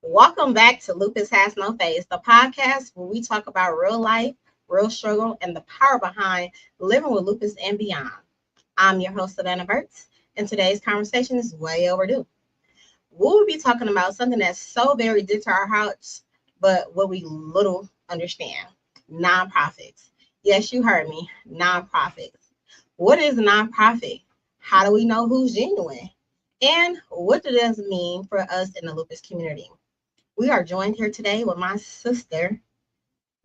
Welcome back to Lupus Has No Face, the podcast where we talk about real life, real struggle, and the power behind living with lupus and beyond. I'm your host, Savannah Burtz, and today's conversation is way overdue. We'll be talking about something that's so very dear to our hearts, but what we little understand: nonprofits. Yes, you heard me, nonprofits. What is a nonprofit? How do we know who's genuine? And what does this mean for us in the lupus community? We are joined here today with my sister,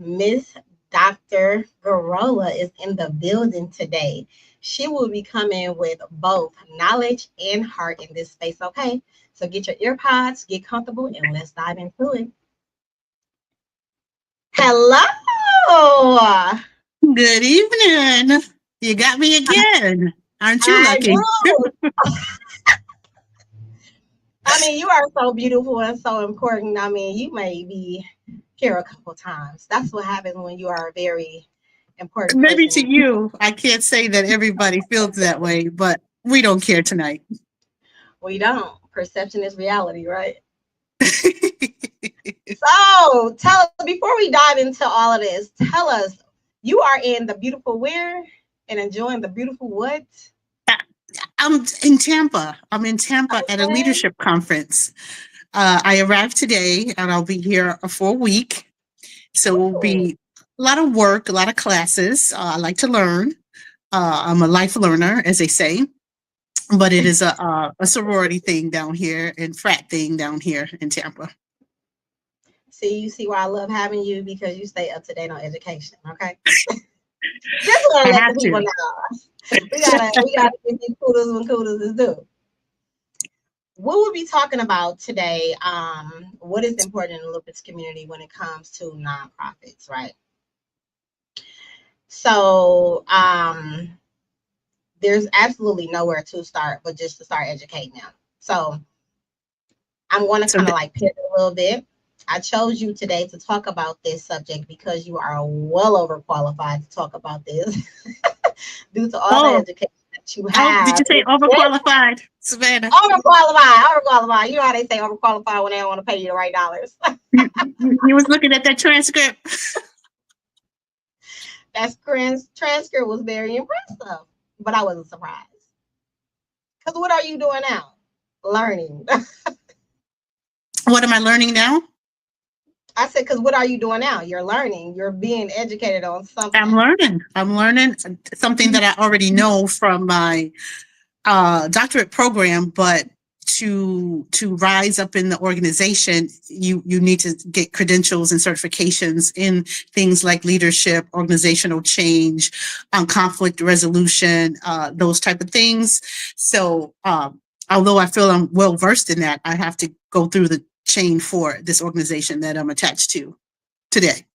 Miss Dr. Gurrola is in the building today. She will be coming with both knowledge and heart in this space, okay? So get your ear pods, get comfortable, and let's dive into it. Hello! Good evening. You got me again. Aren't you lucky? I mean, you are so beautiful and so important. I mean, you may be here a couple times. That's what happens when you are a very important Maybe person. to you, I can't say that everybody feels that way, but we don't care tonight. We don't. Perception is reality, right? So, before we dive into all of this, tell us, you are in the beautiful where and enjoying the beautiful what? I'm in Tampa. I'm in Tampa at a leadership conference. I arrived today and I'll be here for a week. So it will be a lot of work, a lot of classes. I like to learn. I'm a life learner, as they say. But it is a sorority thing down here and frat thing down here in Tampa. See, you see why I love having you, because you stay up to date on education, okay? Just want to let the people know. We gotta give you kudos when kudos is due. What we'll be talking about today, what is important in the lupus community when it comes to nonprofits, right? So there's absolutely nowhere to start but just to start educating them. So I'm going to kind of like pivot a little bit. I chose you today to talk about this subject because you are well overqualified to talk about this due to all the education that you have. Did you say overqualified, Savannah? Overqualified. You know how they say overqualified when they don't want to pay you the right dollars. You was looking at that transcript. That transcript was very impressive, but I wasn't surprised. Because what are you doing now? Learning. What am I learning now? I said, because what are you doing now? You're learning. You're being educated on something. I'm learning something that I already know from my doctorate program, but to rise up in the organization, you need to get credentials and certifications in things like leadership, organizational change, conflict resolution, those type of things. So although I feel I'm well versed in that, I have to go through the chain for this organization that I'm attached to today.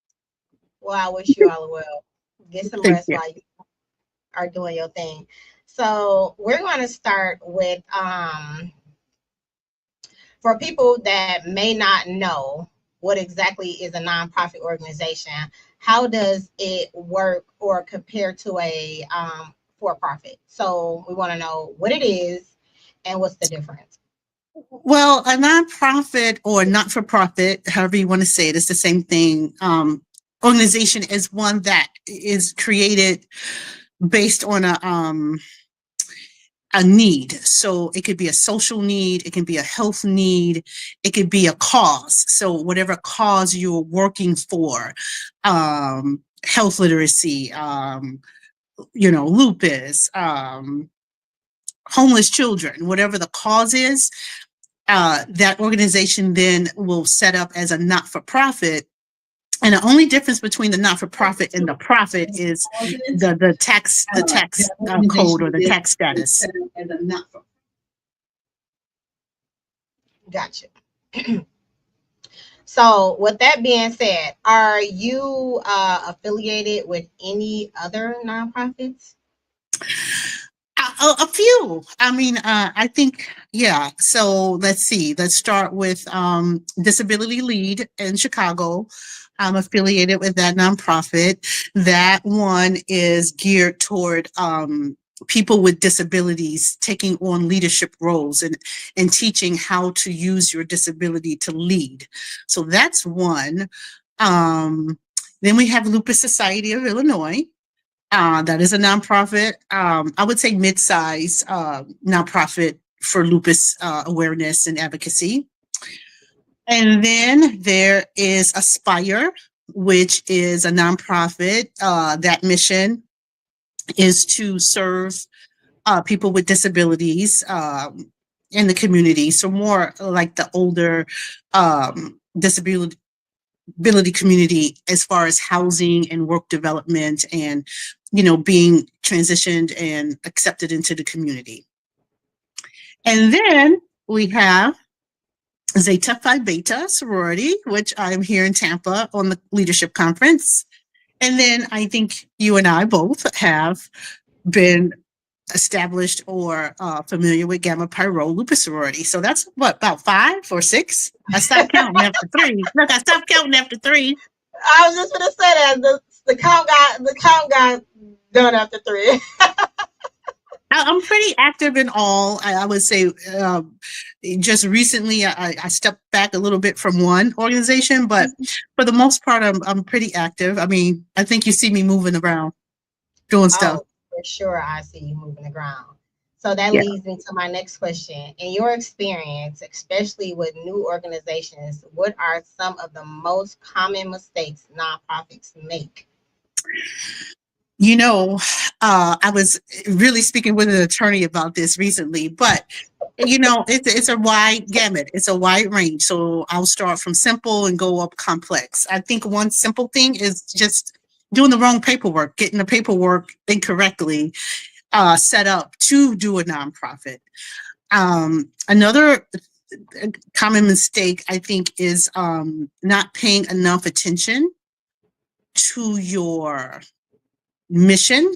Well, I wish you all well. Get some rest while you are doing your thing. So we're going to start with, for people that may not know what exactly is a nonprofit organization, how does it work or compare to a for-profit. So we want to know what it is and what's the difference. Well, a nonprofit or not-for-profit, however you want to say it, is the same thing. Organization is one that is created based on a need. So it could be a social need, it can be a health need, it could be a cause. So whatever cause you're working for, health literacy, lupus, homeless children, whatever the cause is, that organization then will set up as a not-for-profit. And the only difference between the not-for-profit and the profit is the tax code or the tax status. Gotcha. So with that being said, are you affiliated with any other nonprofits? A few. I mean, I think, yeah. So let's see. Let's start with Disability Lead in Chicago. I'm affiliated with that nonprofit. That one is geared toward people with disabilities taking on leadership roles and teaching how to use your disability to lead. So that's one. Then we have Lupus Society of Illinois. That is a nonprofit. I would say mid-size nonprofit for lupus awareness and advocacy. And then there is Aspire, which is a nonprofit. That mission is to serve people with disabilities in the community. So more like the older disability community as far as housing and work development and, being transitioned and accepted into the community. And then we have Zeta Phi Beta sorority, which I'm here in Tampa on the leadership conference. And then I think you and I both have been established or familiar with Gamma Pi Rho Lupus sorority. So that's what, about 5 or 6? I stopped counting after 3. Look, I stopped counting after 3. I was just gonna say that the count got done after 3. I'm pretty active in all. I would say just recently I stepped back a little bit from one organization, but for the most part, I'm pretty active. I mean, I think you see me moving around, doing stuff. Oh, for sure, I see you moving around. So that leads me to my next question. In your experience, especially with new organizations, what are some of the most common mistakes nonprofits make? I was really speaking with an attorney about this recently, but it's a wide gamut. It's a wide range. So I'll start from simple and go up complex. I think one simple thing is just doing the wrong paperwork, getting the paperwork incorrectly set up to do a nonprofit. Another common mistake, I think, is not paying enough attention to your mission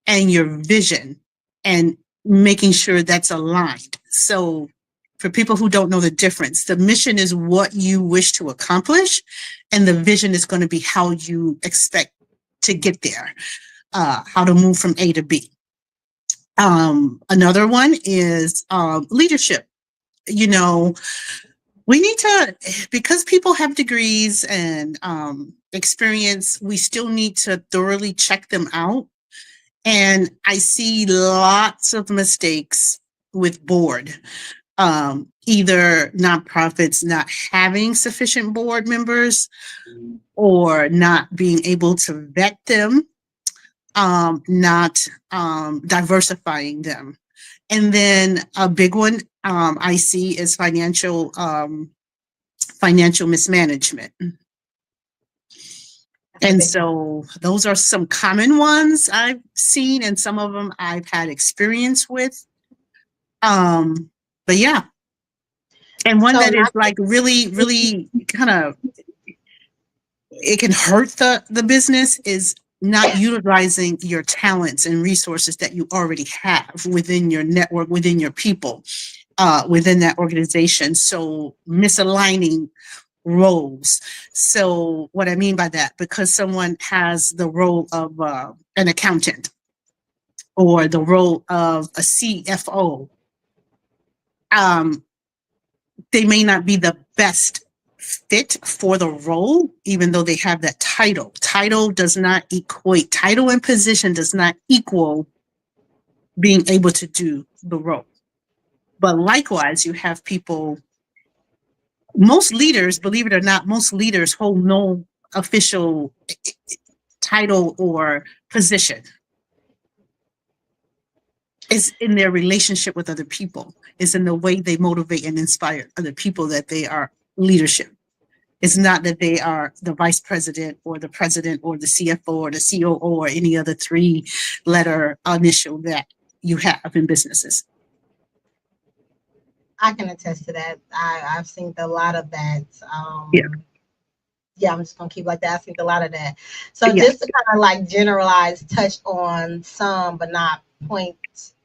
and your vision and making sure that's aligned. So for people who don't know the difference, the mission is what you wish to accomplish, and the vision is going to be how you expect to get there, how to move from A to B. Another one is leadership. We need to, because people have degrees and experience, we still need to thoroughly check them out. And I see lots of mistakes with board, either nonprofits not having sufficient board members or not being able to vet them, not diversifying them. And then a big one I see is financial mismanagement. And so those are some common ones I've seen, and some of them I've had experience with. But yeah. And one that is like really, really kind of, it can hurt the business is not utilizing your talents and resources that you already have within your network, within your people, within that organization. So misaligning roles. So what I mean by that, because someone has the role of an accountant or the role of a CFO, they may not be the best fit for the role, even though they have that title. Title does not equate, title and position does not equal being able to do the role. But likewise, you have people, most leaders, believe it or not, most leaders hold no official title or position. It's in their relationship with other people. It's in the way they motivate and inspire other people that they are leadership. It's not that they are the vice president or the president or the CFO or the COO or any other 3-letter initial that you have in businesses. I can attest to that. I've seen a lot of that. Yeah, I'm just gonna keep like that. I've seen a lot of that. So just to kind of like generalize, touch on some, but not point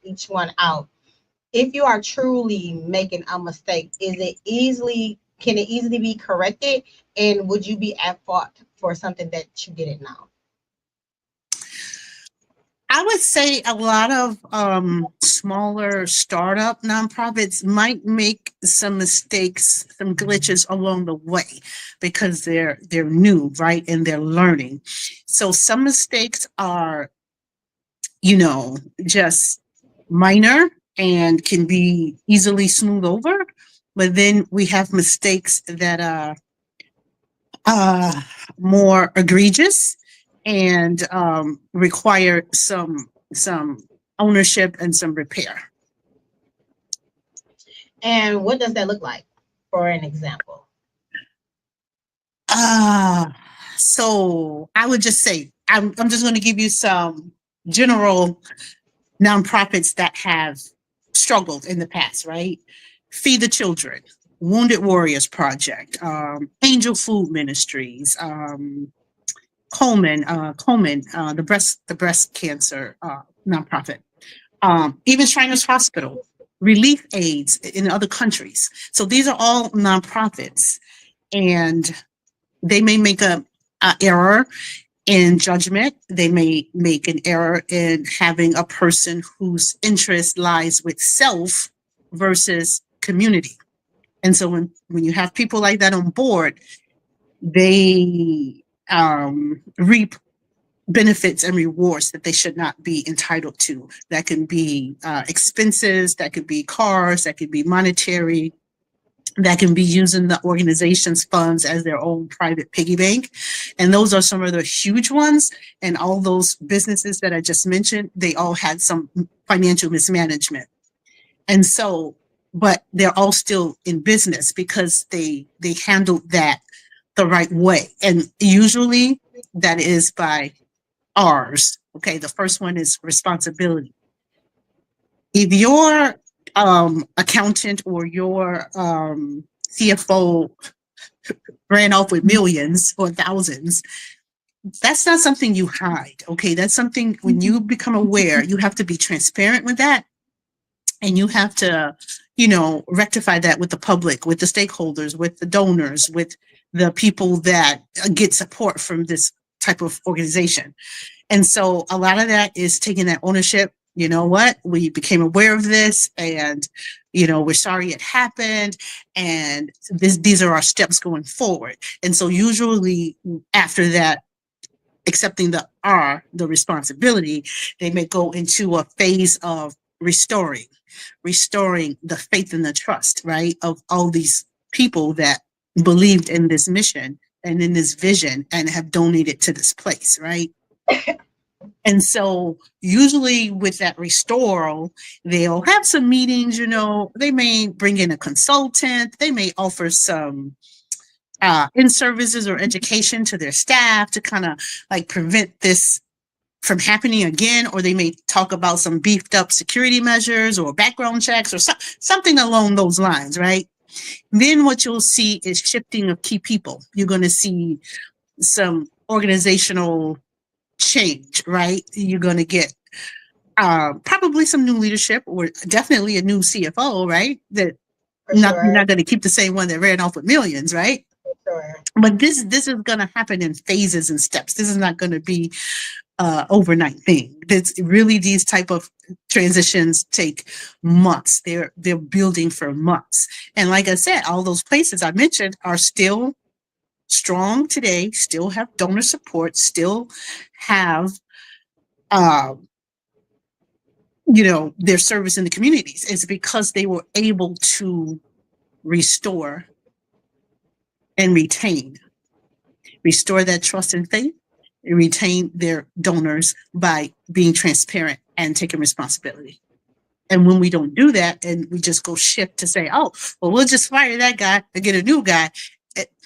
each one out. If you are truly making a mistake, can it easily be corrected? And would you be at fault for something that you didn't know? I would say a lot of smaller startup nonprofits might make some mistakes, some glitches along the way because they're new, right? And they're learning. So some mistakes are, just minor and can be easily smoothed over. But then we have mistakes that are more egregious and require some ownership and some repair. And what does that look like, for an example? So I would just say, I'm just going to give you some general nonprofits that have struggled in the past, right? Feed the Children, Wounded Warriors Project, Angel Food Ministries, Coleman, the breast cancer nonprofit, even Shriners Hospital, Relief Aids in other countries. So these are all nonprofits, and they may make a error in judgment. They may make an error in having a person whose interest lies with self versus community. And so when you have people like that on board, they reap benefits and rewards that they should not be entitled to. That can be expenses, that could be cars, that could be monetary, that can be using the organization's funds as their own private piggy bank. And those are some of the huge ones. And all those businesses that I just mentioned, they all had some financial mismanagement. And so, but they're all still in business because they handled that the right way. And usually that is by R's. Okay, the first one is responsibility. If your accountant or your CFO ran off with millions or thousands, that's not something you hide. Okay, that's something when you become aware, you have to be transparent with that, and you have to, rectify that with the public, with the stakeholders, with the donors, with the people that get support from this type of organization. And so a lot of that is taking that ownership. You know what? We became aware of this, and we're sorry it happened, and these are our steps going forward. And so usually after that, accepting the responsibility, they may go into a phase of restoring the faith and the trust, right, of all these people that believed in this mission and in this vision and have donated to this place, right? And so usually with that restoral, they'll have some meetings, they may bring in a consultant, they may offer some in-services or education to their staff to kind of like prevent this from happening again, or they may talk about some beefed up security measures or background checks or something along those lines, right? Then what you'll see is shifting of key people. You're going to see some organizational change, right? You're going to get probably some new leadership, or definitely a new CFO, right? That you're not going to keep the same one that ran off with millions, right? Sure. But this is going to happen in phases and steps. This is not going to be overnight thing. That's really, these type of transitions take months. They're building for months. And like I said, all those places I mentioned are still strong today, still have donor support, still have their service in the communities. It's because they were able to restore and restore that trust and faith, and retain their donors by being transparent and taking responsibility. And when we don't do that and we just go shift to say, oh, well, we'll just fire that guy and get a new guy.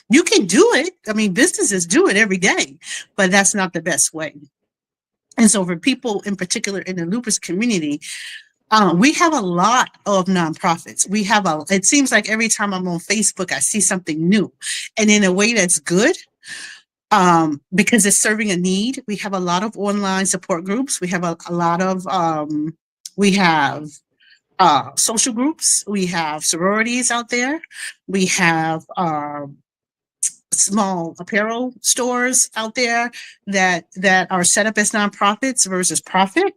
You can do it. I mean, businesses do it every day, but that's not the best way. And so for people in particular in the lupus community, we have a lot of nonprofits. It seems like every time I'm on Facebook, I see something new, and in a way that's good, because it's serving a need. We have a lot of online support groups. We have a lot of, social groups. We have sororities out there. We have, small apparel stores out there that are set up as nonprofits versus profit.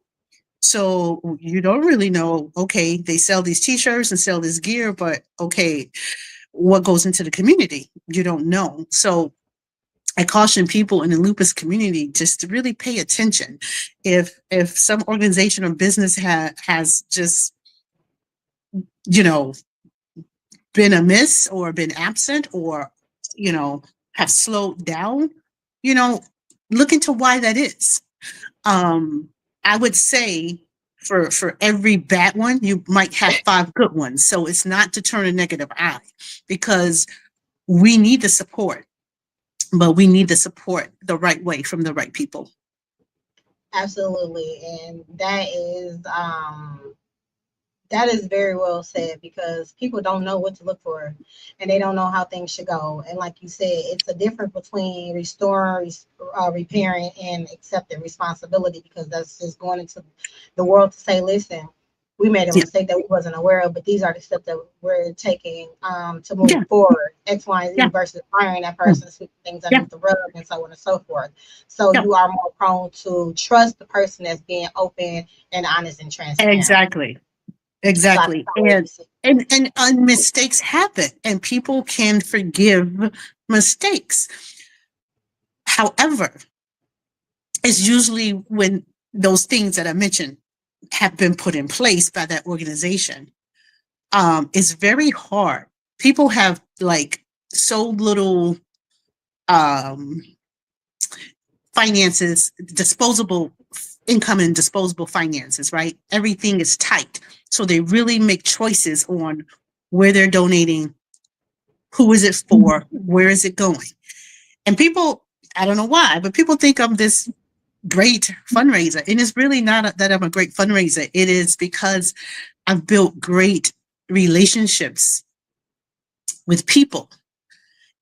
So you don't really know, okay, they sell these t-shirts and sell this gear, but okay, what goes into the community? You don't know. So I caution people in the lupus community just to really pay attention. If some organization or business has just, been amiss or been absent or, have slowed down, look into why that is. I would say for every bad one, you might have 5 good ones. So it's not to turn a negative eye, because we need the support, but we need the support the right way from the right people. Absolutely. And that is very well said, because people don't know what to look for and they don't know how things should go. And like you said, it's a difference between restoring, repairing, and accepting responsibility, because that's just going into the world to say, listen, we made a mistake that we wasn't aware of, but these are the steps that we're taking to move forward, X, Y, and Z, versus firing that person, sweeping things underneath the rug, and so on and so forth. So you are more prone to trust the person that's being open and honest and transparent. Exactly. And mistakes happen, and people can forgive mistakes. However, it's usually when those things that I mentioned have been put in place by that organization. It's very hard. People have so little finances, disposable income and disposable finances, right? Everything is tight. So they really make choices on where they're donating, who is it for, where is it going. And people, I don't know why, but people think I'm this great fundraiser. And it's really not that I'm a great fundraiser. It is because I've built great relationships with people.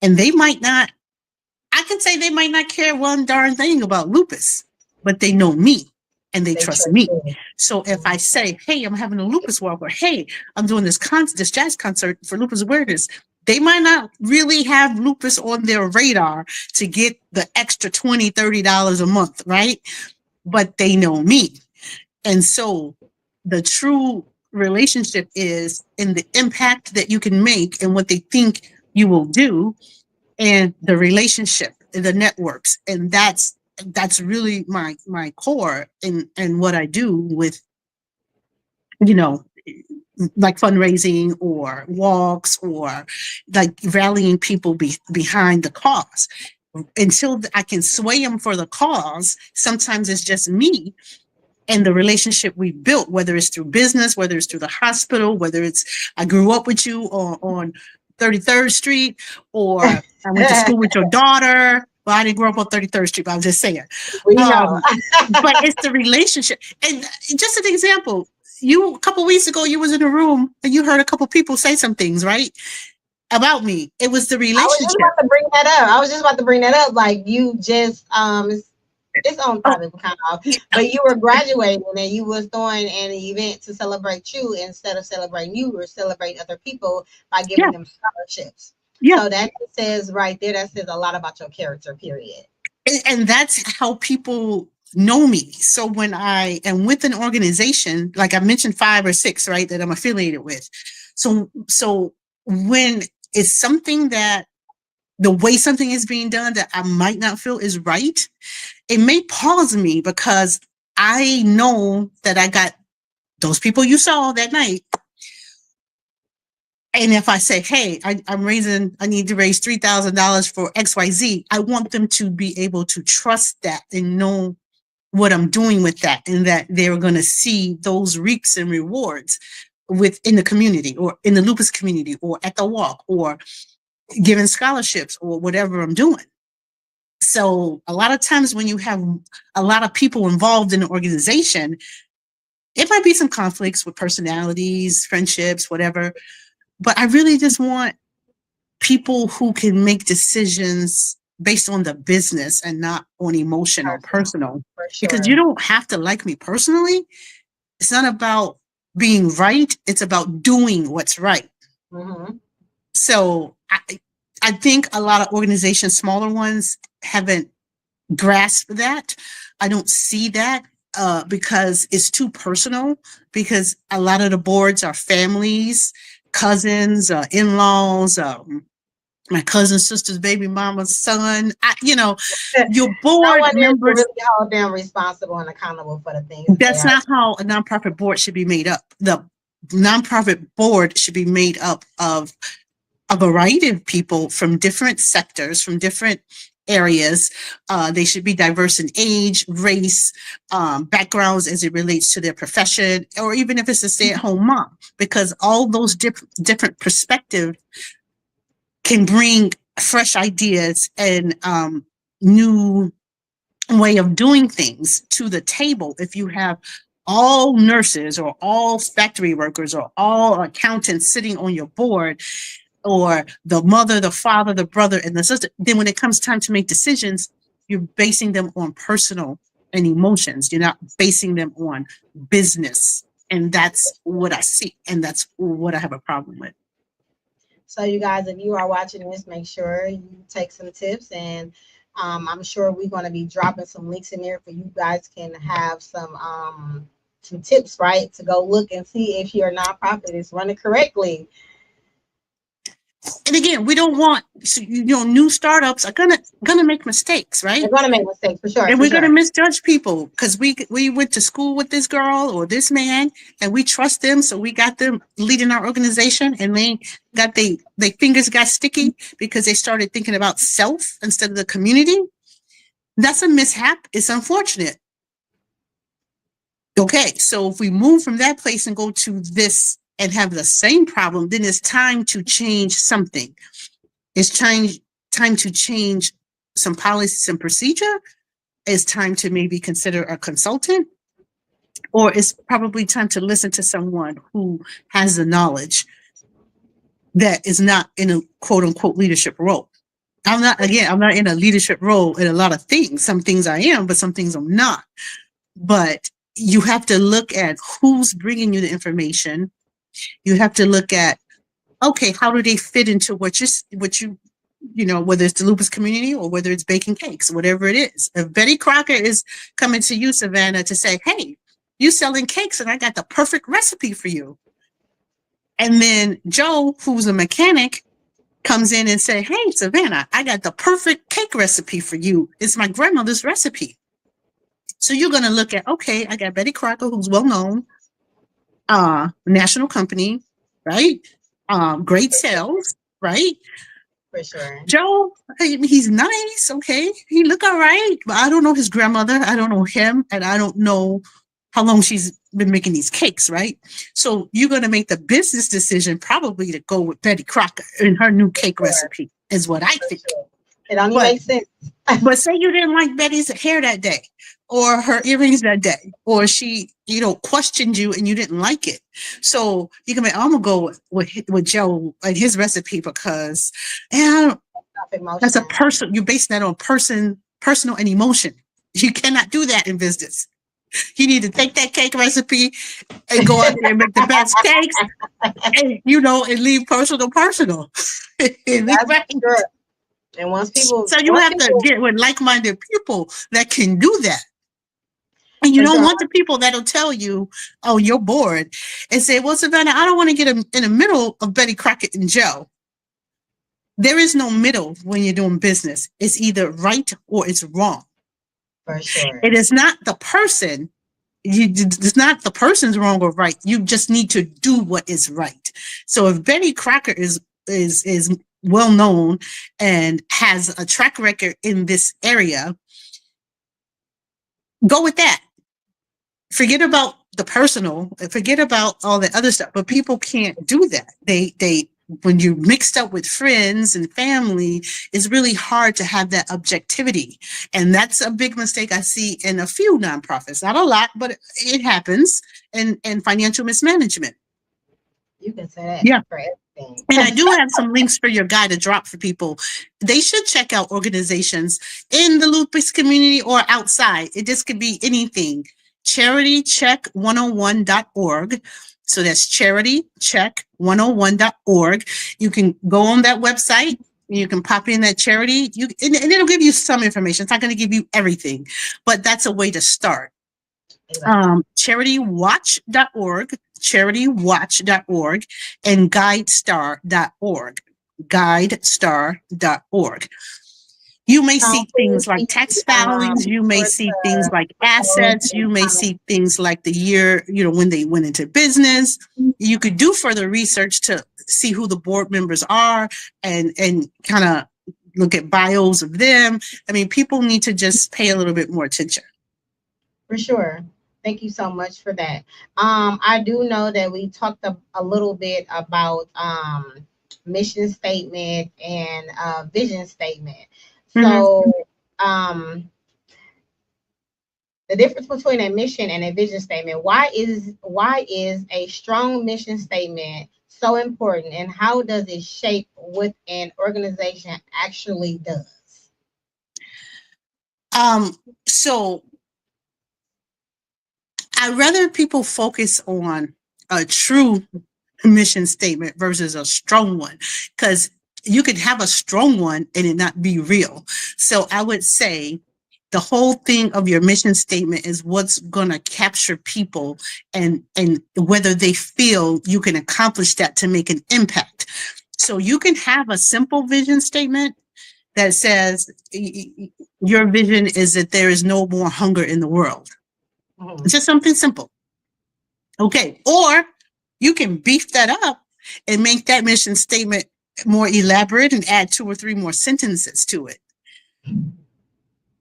And they might not care one darn thing about lupus, but they know me. And they trust me. So if I say, hey, I'm having a lupus walk, or hey, I'm doing this jazz concert for lupus awareness, they might not really have lupus on their radar to get the extra $20, $30 a month, right? But they know me. And so the true relationship is in the impact that you can make and what they think you will do, and the relationship, the networks. And that's really my core and what I do with, like fundraising or walks or like rallying people behind the cause. Until I can sway them for the cause, sometimes it's just me and the relationship we built, whether it's through business, whether it's through the hospital, whether it's I grew up with you on 33rd Street, or I went to school with your daughter. Well, I didn't grow up on 33rd Street, but I'm just saying. But it's the relationship. And just an example, a couple of weeks ago, you was in a room and you heard a couple of people say some things, right? About me. It was the relationship. I was just about to bring that up. Like, you just, it's on topic kind of, but you were graduating and you was throwing an event to celebrate you. Instead of celebrating you, or celebrate other people by giving them scholarships. So that says right there, that says a lot about your character, period. And that's how people know me. So when I am with an organization, like I mentioned 5 or 6, right, that I'm affiliated with. So when it's something that the way something is being done that I might not feel is right, it may pause me because I know that I got those people you saw that night. And if I say, hey, I need to raise $3,000 for XYZ, I want them to be able to trust that and know what I'm doing with that, and that they're going to see those reaps and rewards within the community or in the lupus community or at the walk or giving scholarships or whatever I'm doing. So a lot of times when you have a lot of people involved in an organization, it might be some conflicts with personalities, friendships, whatever. But I really just want people who can make decisions based on the business and not on emotion or personal. Sure. Because you don't have to like me personally. It's not about being right. It's about doing what's right. Mm-hmm. So I think a lot of organizations, smaller ones, haven't grasped that. I don't see that because it's too personal, because a lot of the boards are families, cousins, in-laws, my cousin's sister's baby mama's son. Your board members. Really hold them responsible and accountable for the things. That's not how a nonprofit board should be made up. The nonprofit board should be made up of a variety of people from different sectors, from different areas. They should be diverse in age, race, backgrounds as it relates to their profession, or even if it's a stay-at-home mom, because all those different perspectives can bring fresh ideas and new way of doing things to the table. If you have all nurses or all factory workers or all accountants sitting on your board, or the mother, the father, the brother, and the sister, then when it comes time to make decisions, you're basing them on personal and emotions. You're not basing them on business. And that's what I see. And that's what I have a problem with. So you guys, if you are watching this, make sure you take some tips, and I'm sure we're going to be dropping some links in there for you guys can have some tips, right, to go look and see if your nonprofit is running correctly. And again, we don't want, new startups are gonna make mistakes, right? They're gonna make mistakes for sure. And we're gonna misjudge people because we went to school with this girl or this man and we trust them, so we got them leading our organization, and they fingers got sticky because they started thinking about self instead of the community. That's a mishap. It's unfortunate. Okay, so if we move from that place and go to this and have the same problem, then it's time to change something. It's time to change some policies and procedure. It's time to maybe consider a consultant, or it's probably time to listen to someone who has the knowledge that is not in a quote unquote leadership role. I'm not in a leadership role in a lot of things. Some things I am, but some things I'm not. But you have to look at who's bringing you the information. You have to look at, okay, how do they fit into what you whether it's the lupus community or whether it's baking cakes, whatever it is. If Betty Crocker is coming to you, Savannah, to say, hey, you selling cakes and I got the perfect recipe for you. And then Joe, who's a mechanic, comes in and say, hey, Savannah, I got the perfect cake recipe for you. It's my grandmother's recipe. So you're going to look at, okay, I got Betty Crocker, who's well-known, national company, right? Great sales, right? For sure. Joe, he's nice, okay? He look all right, but I don't know his grandmother. I don't know him, and I don't know how long she's been making these cakes, right? So you're going to make the business decision probably to go with Betty Crocker and her new cake recipe, is what I think. It only makes sense. But say you didn't like Betty's hair that day, or her earrings that day, or she, questioned you and you didn't like it. So you can be, I'm gonna go with Joe and his recipe because that's a person. You're basing that on personal and emotion. You cannot do that in business. You need to take that cake recipe and go out there and make the best cakes, and and leave personal. That's true. And so you have to get with like-minded people that can do that. And you For don't sure. want the people that'll tell you, oh, you're bored, and say, well, Savannah, I don't want to get in the middle of Betty Crockett and Joe. There is no middle when you're doing business. It's either right or it's wrong. For sure. It is not the person. It's not the person's wrong or right. You just need to do what is right. So if Betty Crocker is well known and has a track record in this area, go with that. Forget about the personal, forget about all the other stuff. But people can't do that. They when you're mixed up with friends and family, it's really hard to have that objectivity. And that's a big mistake I see in a few nonprofits. Not a lot, but it happens. And financial mismanagement. You can say that Yeah. for everything. And I do have some links for your guy to drop for people. They should check out organizations in the Lupus community or outside. This could be anything. charitycheck101.org. So that's charitycheck101.org. You can go on that website. You can pop in that charity. And it'll give you some information. It's not going to give you everything, but that's a way to start. Charitywatch.org and guidestar.org. You may see things like tax filings. You may see things like assets. You may see things like the year, when they went into business. You could do further research to see who the board members are and kind of look at bios of them. I mean, people need to just pay a little bit more attention. For sure. Thank you so much for that. I do know that we talked a little bit about mission statement and vision statement. So the difference between a mission and a vision statement, why is a strong mission statement so important, and how does it shape what an organization actually does? So I'd rather people focus on a true mission statement versus a strong one, because you could have a strong one and it not be real. So I would say the whole thing of your mission statement is what's going to capture people and whether they feel you can accomplish that to make an impact. So you can have a simple vision statement that says your vision is that there is no more hunger in the world. It's just something simple. Okay. Or you can beef that up and make that mission statement more elaborate and add 2 or 3 more sentences to it.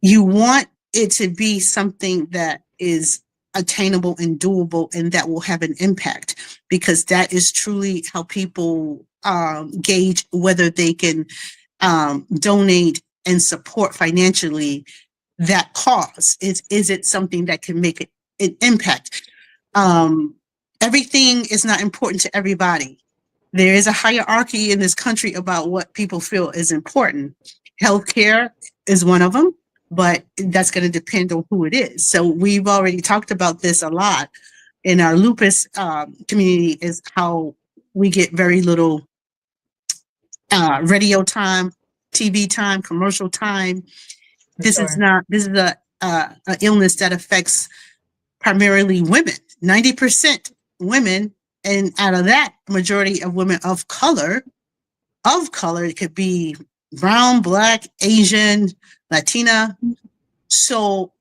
You want it to be something that is attainable and doable and that will have an impact, because that is truly how people gauge whether they can donate and support financially that cause. Is it something that can make an impact? Everything is not important to everybody. There is a hierarchy in this country about what people feel is important. Healthcare is one of them, but that's going to depend on who it is. So we've already talked about this a lot in our lupus community, is how we get very little radio time, TV time, commercial time. This is an illness that affects primarily women, 90% women. And out of that, majority of women of color, it could be brown, black, Asian, Latina. So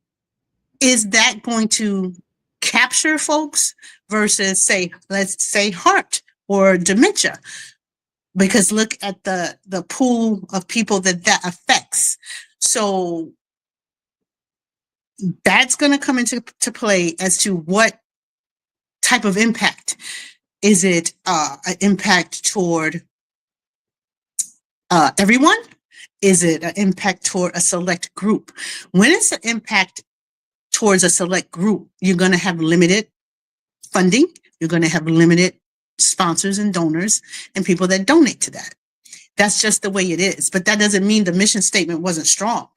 is that going to capture folks versus let's say heart or dementia? Because look at the pool of people that affects. So that's going to come into play as to what type of impact. Is it an impact toward everyone? Is it an impact toward a select group? When it's an impact towards a select group, you're going to have limited funding. You're going to have limited sponsors and donors and people that donate to that. That's just the way it is. But that doesn't mean the mission statement wasn't strong.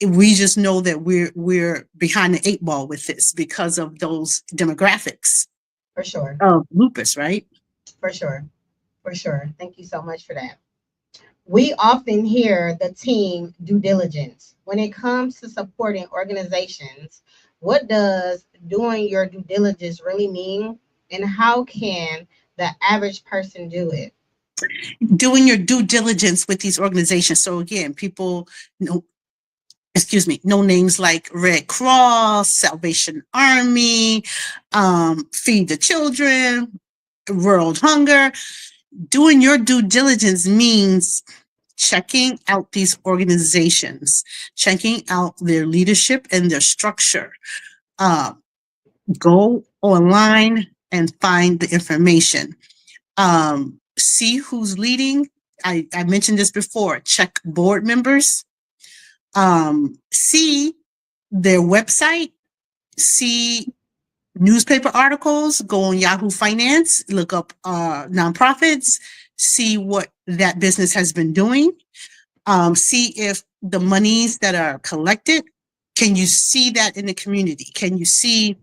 We just know that we're behind the 8 ball with this because of those demographics. For sure. Of lupus, right? For sure. Thank you so much for that. We often hear the team due diligence. When it comes to supporting organizations, What does doing your due diligence really mean, and how can the average person do it? Doing your due diligence with these organizations. So again, people know, know names like Red Cross, Salvation Army, Feed the Children, World Hunger. Doing your due diligence means checking out these organizations, checking out their leadership and their structure. Go online and find the information. See who's leading. I mentioned this before. Check board members. See their website. See newspaper articles. Go on Yahoo Finance. Look up nonprofits. See what that business has been doing. See if the monies that are collected, can you see that in the community? Can you see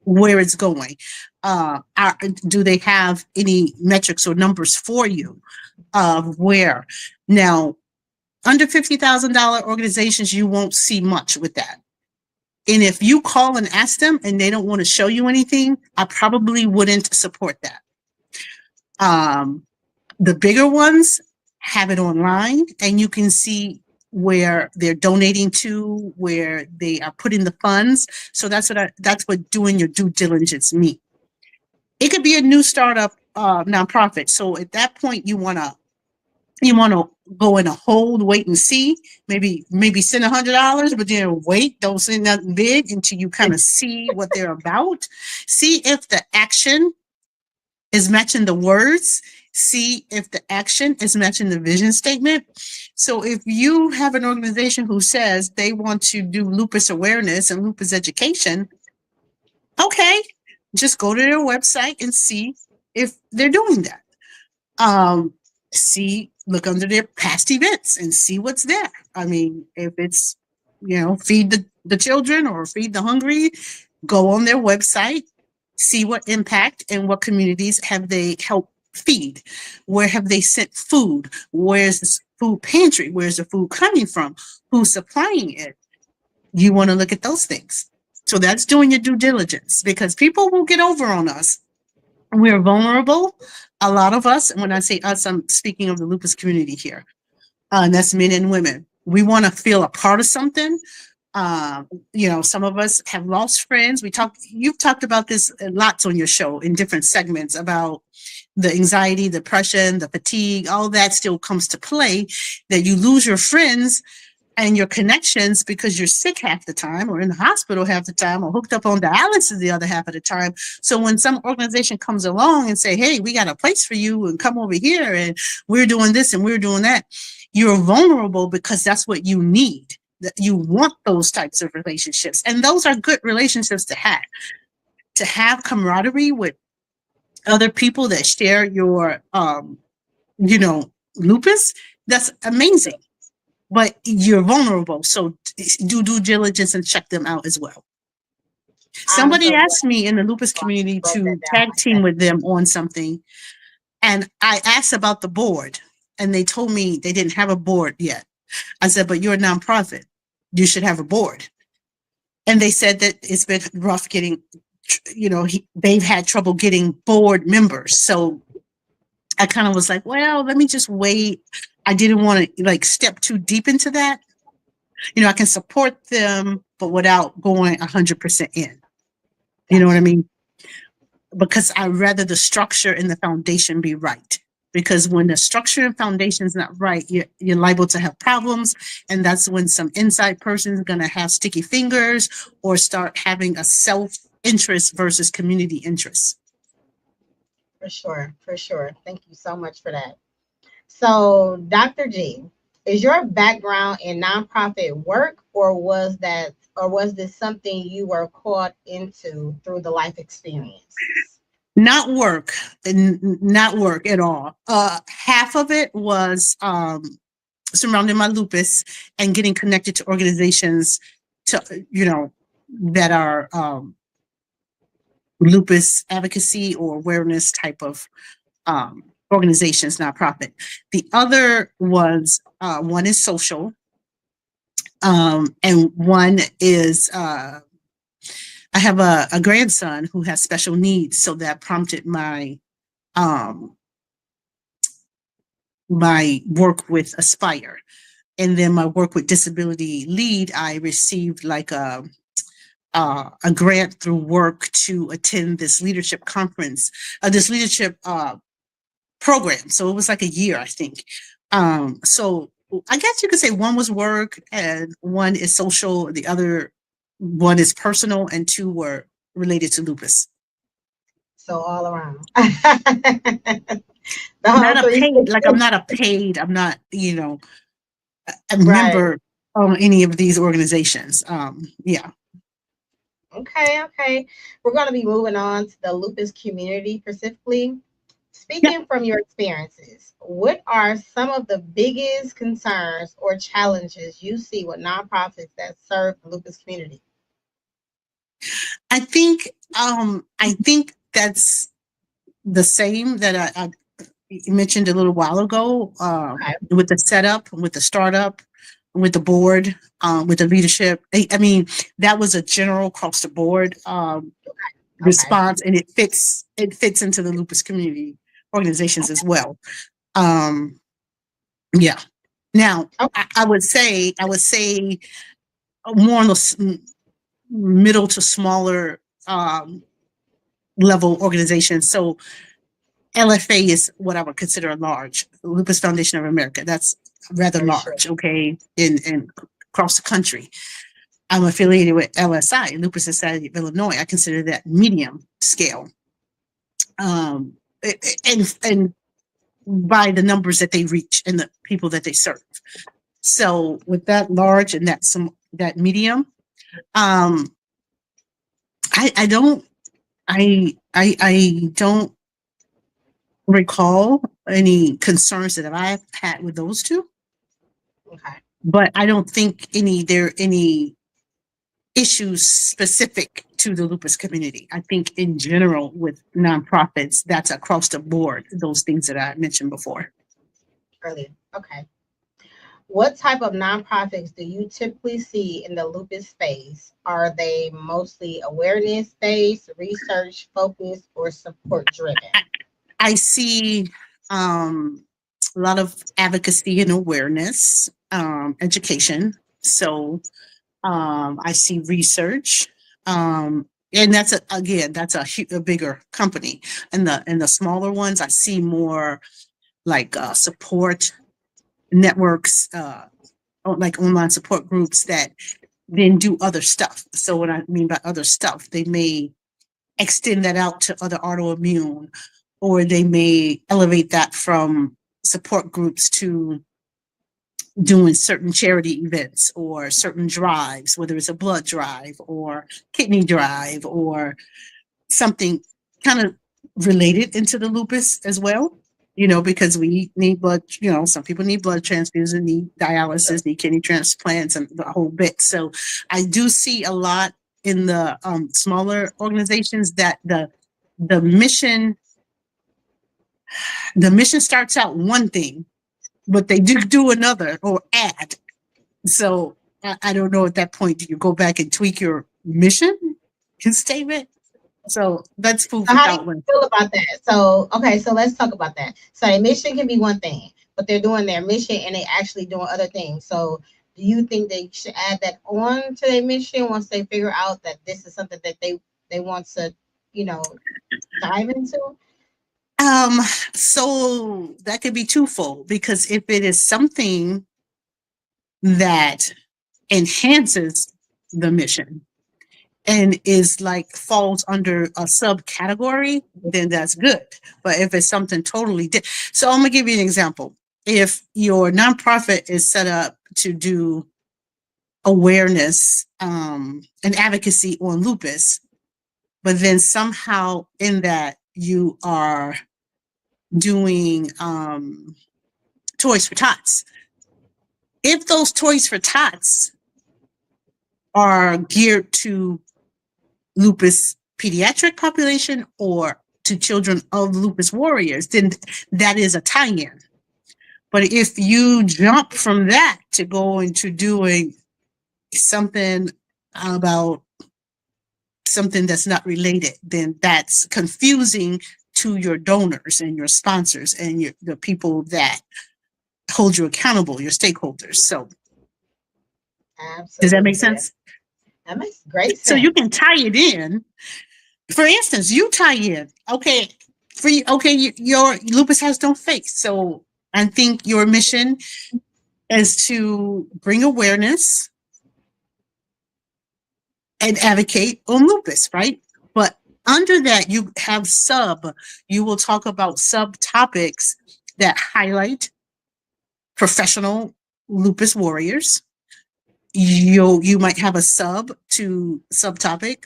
where it's going? Do they have any metrics or numbers for you of where? Now, under $50,000 organizations, you won't see much with that. And if you call and ask them and they don't want to show you anything, I probably wouldn't support that. The bigger ones have it online, and you can see where they're donating to, where they are putting the funds. So that's what doing your due diligence means. It could be a new startup nonprofit. So at that point, you want to go in a hold, wait and see. Maybe send $100, but then wait. Don't send nothing big until you kind of see what they're about. See if the action is matching the words. See if the action is matching the vision statement. So if you have an organization who says they want to do lupus awareness and lupus education, okay, just go to their website and see if they're doing that. Look under their past events and see what's there. I mean, if it's, feed the children or feed the hungry, go on their website, see what impact and what communities have they helped feed. Where have they sent food? Where's the food pantry? Where's the food coming from? Who's supplying it? You want to look at those things. So that's doing your due diligence, because people will get over on us. We're vulnerable. A lot of us, and when I say us, I'm speaking of the lupus community here. And that's men and women. We want to feel a part of something. Some of us have lost friends. You've talked about this lots on your show in different segments about the anxiety, depression, the fatigue, all that still comes to play, that you lose your friends and your connections because you're sick half the time, or in the hospital half the time, or hooked up on dialysis the other half of the time. So when some organization comes along and say, hey, we got a place for you and come over here and we're doing this and we're doing that, you're vulnerable because that's what you need. You want those types of relationships. And those are good relationships to have camaraderie with other people that share your, lupus. That's amazing. But you're vulnerable. So do due diligence and check them out as well. Somebody asked me in the lupus community to tag team with them on something. And I asked about the board, and they told me they didn't have a board yet. I said, but you're a nonprofit. You should have a board. And they said that it's been rough getting, they've had trouble getting board members. So I kind of was like, well, let me just wait. I didn't want to step too deep into that. I can support them, but without going 100% in. You know what I mean? Because I'd rather the structure and the foundation be right. Because when the structure and foundation is not right, you're liable to have problems. And that's when some inside person is going to have sticky fingers or start having a self-interest versus community interest. For sure. Thank you so much for that. So, Dr. G, is your background in nonprofit work, or was this something you were caught into through the life experience? Not work at all. Half of it was surrounding my lupus and getting connected to organizations that are lupus advocacy or awareness type of organizations, nonprofit. The other was one is social, and one is I have a grandson who has special needs, so that prompted um, my work with Aspire. And then my work with Disability Lead, I received like a grant through work to attend this leadership conference, this leadership program. So it was like a year, I think. So I guess you could say one was work and one is social, the other one is personal, and two were related to lupus. So all around. The whole Not a paid, 360. like I'm not a paid, I'm not, a Right. member of any of these organizations. Yeah. Okay, okay. We're going to be moving on to the lupus community specifically. Yeah. Speaking from your experiences, what are some of the biggest concerns or challenges you see with nonprofits that serve the lupus community? I think that's the same that I mentioned a little while ago, Okay, with the setup, with the startup, with the board, with the leadership. I mean, that was a general across the board okay, response, and it fits into the lupus community organizations as well. Um, yeah. Now, okay. I would say more on the middle to smaller level organizations. So LFA is what I would consider a large, Lupus Foundation of America. That's rather Very sure. large, okay, in across the country. I'm affiliated with LSI, Lupus Society of Illinois. I consider that medium scale. Um, and by the numbers that they reach and the people that they serve. So with that large and that medium, um, I don't recall any concerns that I've had with those two, Okay. but I don't think there are any issues specific to the lupus community. I think in general with nonprofits, that's across the board, those things that I mentioned before. Brilliant. Okay. What type of nonprofits do you typically see in the lupus space? Are they mostly awareness based, research focused, or support driven? I see a lot of advocacy and awareness, education. So I see research, and that's a bigger company. And the smaller ones, I see more like support networks, like online support groups that then do other stuff. So what I mean by other stuff, they may extend that out to other autoimmune, or they may elevate that from support groups to doing certain charity events or certain drives, whether it's a blood drive or kidney drive or something kind of related into the lupus as well. Because we need blood, some people need blood transfusion, need dialysis, need kidney transplants, and the whole bit. So I do see a lot in the smaller organizations that the mission the mission starts out one thing, but they do another or add. So I don't know at that point, do you go back and tweak your mission statement? So that's food So for how do you thought. One. feel about that? So okay, so let's talk about that. So their mission can be one thing, but they're doing their mission and they actually doing other things. So do you think they should add that on to their mission once they figure out that this is something that they want to, you know, dive into? Um, so that could be twofold, because if it is something that enhances the mission and is like falls under a subcategory, then that's good. But if it's something totally different, so I'm gonna give you an example. If your nonprofit is set up to do awareness and advocacy on lupus, but then somehow in that you are doing toys for tots. If those toys for tots are geared to lupus pediatric population or to children of lupus warriors, then that is a tie-in. But if you jump from that to go into doing something about something that's not related, then that's confusing to your donors and your sponsors and the people that hold you accountable, your stakeholders. So does that make Absolutely. sense? That makes great So you can sense. tie it in. For instance, you tie in, okay, your lupus has no face. So I think your mission is to bring awareness and advocate on lupus, right? But under that, you will talk about subtopics that highlight professional lupus warriors. You might have a subtopic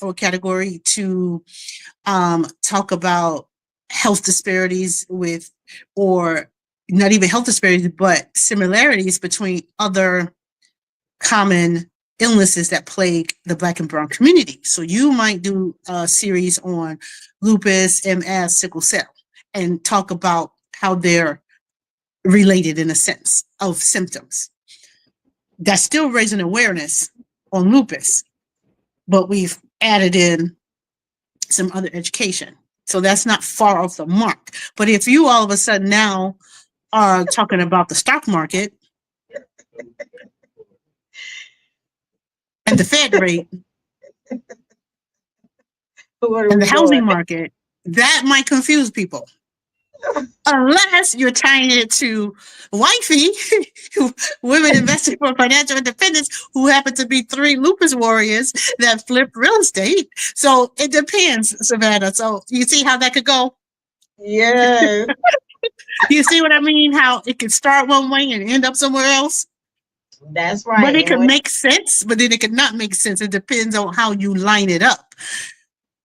or category to talk about health disparities with, or not even health disparities, but similarities between other common illnesses that plague the Black and Brown community. So you might do a series on lupus, MS, sickle cell, and talk about how they're related in a sense of symptoms. That's still raising awareness on lupus, but we've added in some other education. So that's not far off the mark. But if you all of a sudden now are talking about the stock market and the Fed rate What are and the we doing? housing market, that might confuse people. Unless you're tying it to wifey, women investing for financial independence, who happen to be 3 lupus warriors that flip real estate. So it depends, Savannah. So you see how that could go? Yes, You see what I mean? How it could start one way and end up somewhere else? that's But right. it And could when make sense, but then it could not make sense. It depends on how you line it up.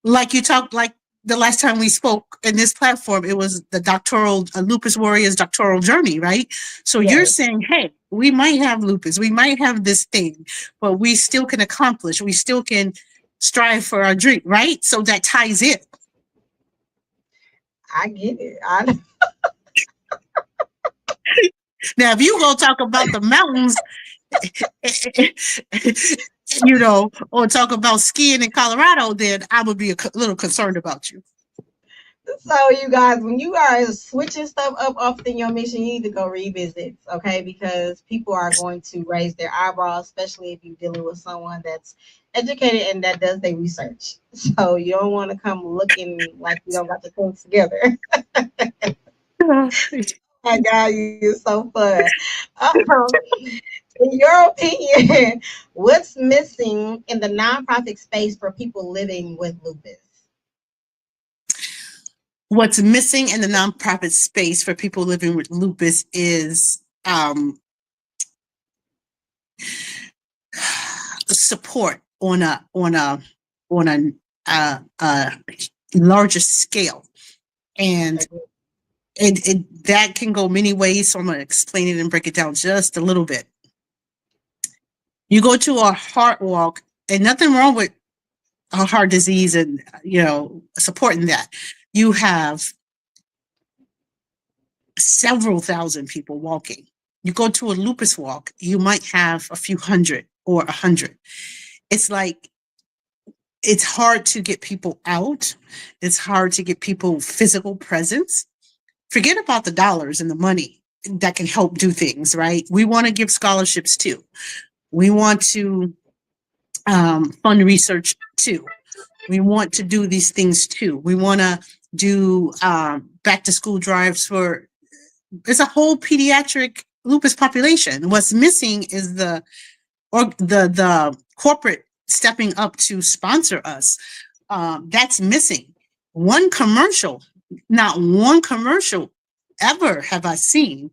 Like you talked, like the last time we spoke in this platform, it was the doctoral lupus warriors doctoral journey, right? So you're yes, saying, hey, we might have lupus, we might have this thing, but we still can accomplish, we still can strive for our dream, right? So that ties in. I get it. I Now, if you go talk about the mountains, or talk about skiing in Colorado, then I would be a little concerned about you. So you guys, when you are switching stuff up often your mission, you need to go revisit, okay? Because people are going to raise their eyebrows, especially if you're dealing with someone that's educated and that does their research. So you don't want to come looking like you don't got the things together. My God, you're so fun. In your opinion, what's missing in the nonprofit space for people living with lupus? What's missing in the nonprofit space for people living with lupus is support on a larger scale, and that can go many ways. So I'm going to explain it and break it down just a little bit. You go to a heart walk, and nothing wrong with a heart disease and supporting that. You have several thousand people walking. You go to a lupus walk, you might have a few hundred or 100. It's like, it's hard to get people out. It's hard to get people physical presence. Forget about the dollars and the money that can help do things, right? We want to give scholarships too. We want to fund research too. We want to do these things too. We want to do back to school drives for, there's a whole pediatric lupus population. What's missing is the corporate stepping up to sponsor us. That's missing. Not one commercial ever have I seen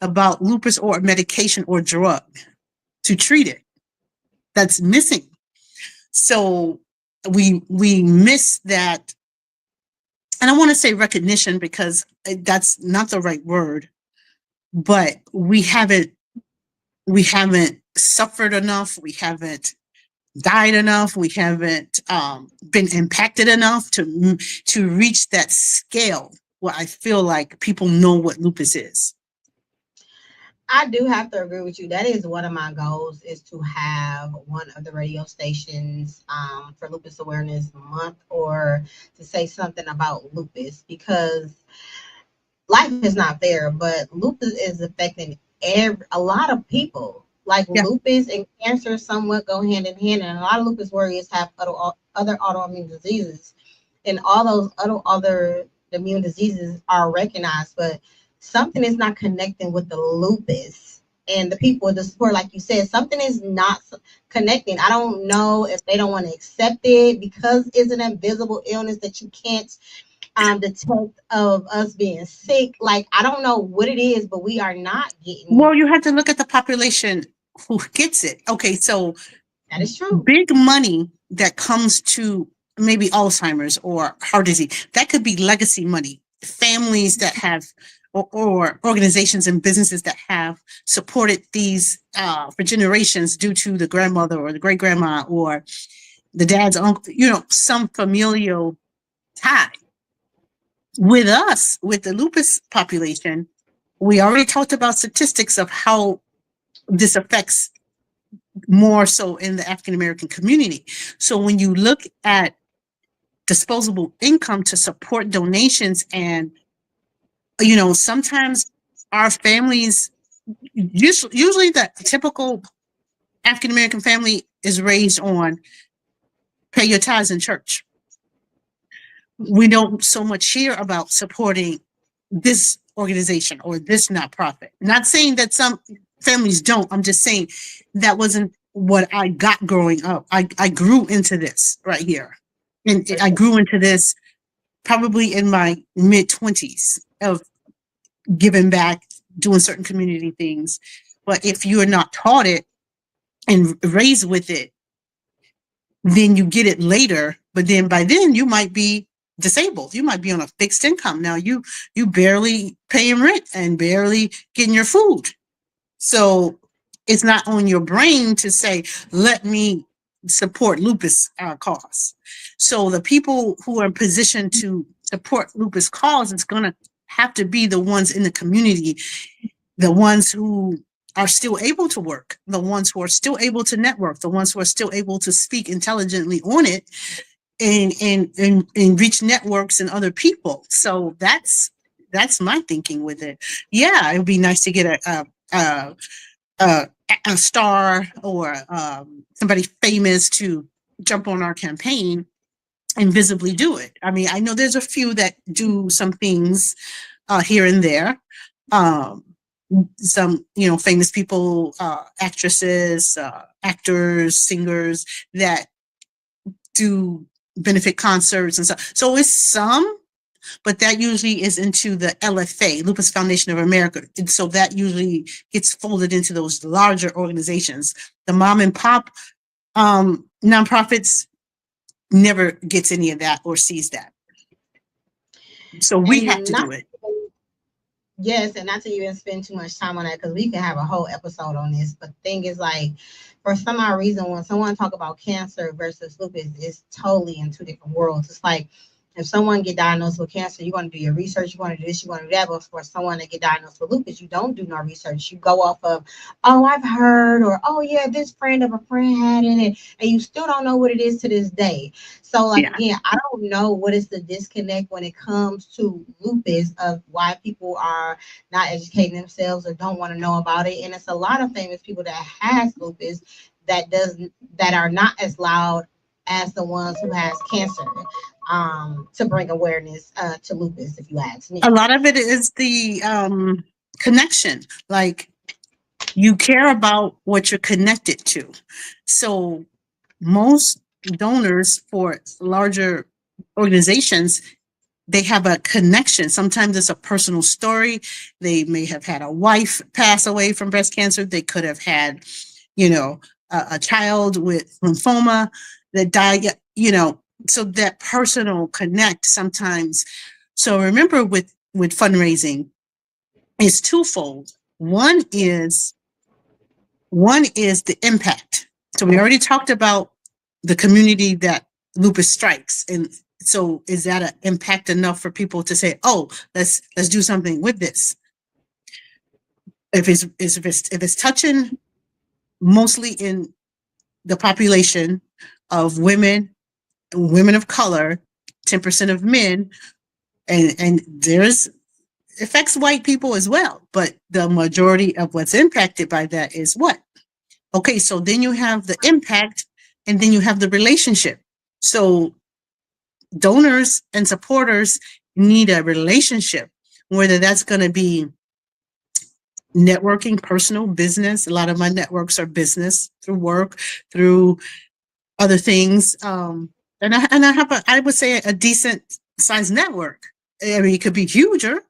about lupus or medication or drug to treat it. That's missing. So we miss that. And I want to say recognition because that's not the right word, but we haven't suffered enough. We haven't died enough. We haven't been impacted enough to reach that scale where I feel like people know what lupus is. I do have to agree with you. That is one of my goals, is to have one of the radio stations for Lupus Awareness Month, or to say something about lupus, because life is not fair, but lupus is affecting a lot of people. Like Yeah. lupus and cancer somewhat go hand in hand, and a lot of lupus warriors have other autoimmune diseases, and all those other immune diseases are recognized, but something is not connecting with the lupus and the people, the support. Like you said, something is not connecting. I don't know if they don't want to accept it because it's an invisible illness that you can't detect of us being sick. Like, I don't know what it is, but we are not getting. Well, you have to look at the population who gets it. Okay, so That is true. big money that comes to maybe Alzheimer's or heart disease, that could be legacy money. Families that have, or organizations and businesses that have supported these for generations due to the grandmother or the great grandma or the dad's uncle, some familial tie. With us, with the lupus population, we already talked about statistics of how this affects more so in the African American community. So when you look at disposable income to support donations, and sometimes our families, usually the typical African American family is raised on pay your tithes in church. We don't so much hear about supporting this organization or this nonprofit. Not saying that some families don't. I'm just saying that wasn't what I got growing up. I grew into this right here. And I grew into this probably in my mid-20s of giving back, doing certain community things. But if you are not taught it and raised with it, then you get it later. But then by then you might be disabled. You might be on a fixed income. Now you barely paying rent and barely getting your food. So it's not on your brain to say, let me support lupus cause. So the people who are in position to support lupus cause, it's going to have to be the ones in the community, the ones who are still able to work, the ones who are still able to network, the ones who are still able to speak intelligently on it and reach networks and other people. So that's my thinking with it. Yeah, it would be nice to get a star or somebody famous to jump on our campaign and visibly do it. I mean, I know there's a few that do some things here and there. Some, famous people, actresses, actors, singers that do benefit concerts and stuff. So it's some, but that usually is into the LFA, Lupus Foundation of America. And so that usually gets folded into those larger organizations. The mom and pop nonprofits never gets any of that or sees that. So we have And to not do it. Yes, and not to even spend too much time on that, because we can have a whole episode on this. But the thing is, like, for some odd reason, when someone talk about cancer versus lupus, it's totally in two different worlds. It's like, if someone get diagnosed with cancer, you want to do your research, you want to do this, you want to do that. But for someone to get diagnosed with lupus, you don't do no research. You go off of, oh, I've heard, or oh yeah, this friend of a friend had it, and you still don't know what it is to this day. So, like, Yeah. again, I don't know what is the disconnect when it comes to lupus, of why people are not educating themselves or don't want to know about it. And it's a lot of famous people that has lupus that are not as loud as the ones who has cancer, to bring awareness to lupus, if you ask me. A lot of it is the connection. Like, you care about what you're connected to. So most donors for larger organizations, they have a connection. Sometimes it's a personal story. They may have had a wife pass away from breast cancer. They could have had, a child with lymphoma that died, so that personal connect sometimes. So remember, with fundraising, it's twofold. One is the impact. So we already talked about the community that lupus strikes. And so is that an impact enough for people to say, oh, let's do something with this? if it's touching mostly in the population of women of color, 10% of men, and there's affects white people as well, but the majority of what's impacted by that is what? Okay, so then you have the impact, and then you have the relationship. So donors and supporters need a relationship, whether that's going to be networking, personal, business. A lot of my networks are business, through work, through other things. And I have I would say a decent sized network. I mean, it could be huger,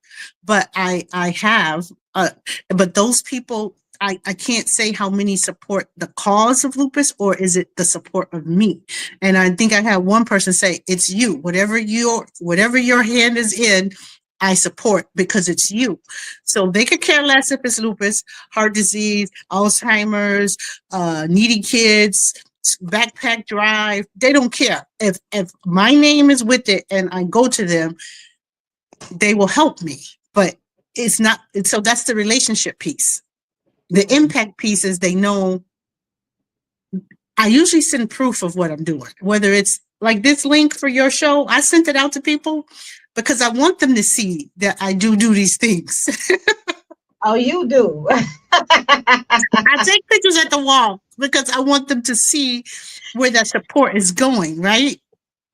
but I have, but those people, I can't say how many support the cause of lupus, or is it the support of me? And I think I had one person say, it's you, whatever your hand is in, I support because it's you. So they could care less if it's lupus, heart disease, Alzheimer's, needy kids, backpack drive. They don't care. If my name is with it and I go to them, they will help me. But it's not, so that's the relationship piece. The impact piece is they know. I usually send proof of what I'm doing, whether it's like this link for your show. I sent it out to people because I want them to see that I do these things. Oh, you do. I take pictures at the wall because I want them to see where that support is going, right?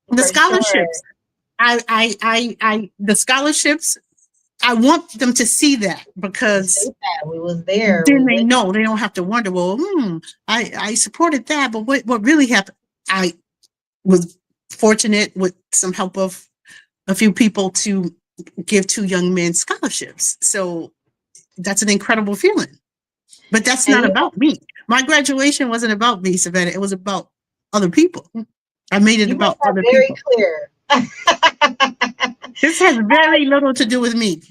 The For scholarships. Sure. The scholarships, I want them to see that, because We was there. then they know, they don't have to wonder, well, I supported that, but what really happened? I was fortunate with some help of a few people to give 2 young men scholarships. So that's an incredible feeling. But that's not about me. My graduation wasn't about me, Savannah. It was about other people. I made it about other very people. Clear. This has very little to do with me.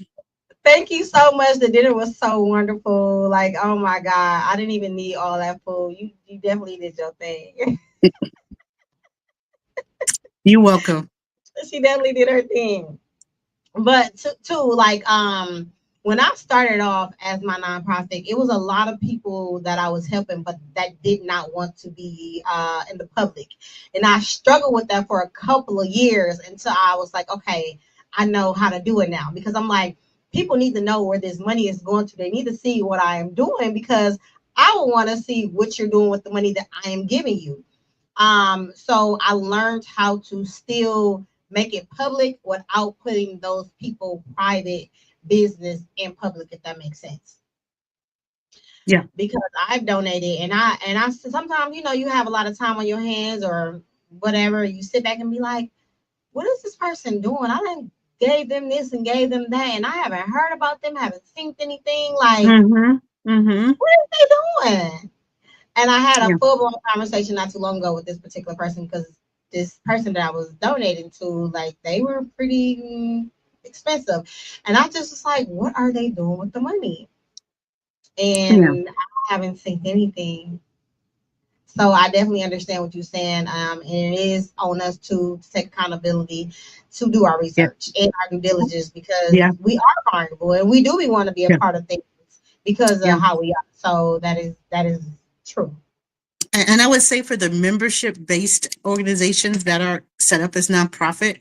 Thank you so much. The dinner was so wonderful. Like, oh my God, I didn't even need all that food. You definitely did your thing. You're welcome. She definitely did her thing. But too, like, when I started off as my nonprofit, it was a lot of people that I was helping, but that did not want to be in the public. And I struggled with that for a couple of years until I was like, okay, I know how to do it now. Because I'm like, people need to know where this money is going to. They need to see what I am doing, because I will want to see what you're doing with the money that I am giving you. So I learned how to still make it public without putting those people private business in public, if that makes sense. Yeah. Because I've donated, and I sometimes, you have a lot of time on your hands or whatever. You sit back and be like, what is this person doing? I done gave them this and gave them that, and I haven't heard about them, haven't seen anything. Like, what are they doing? And I had a full-blown conversation not too long ago with this particular person, because this person that I was donating to, like, they were pretty expensive. And I just was like, what are they doing with the money? And I haven't seen anything. So I definitely understand what you're saying. And it is on us to take accountability, to do our research and our due diligence, because we are vulnerable and we want to be a part of things because of how we are. So that is true. And I would say for the membership-based organizations that are set up as nonprofit,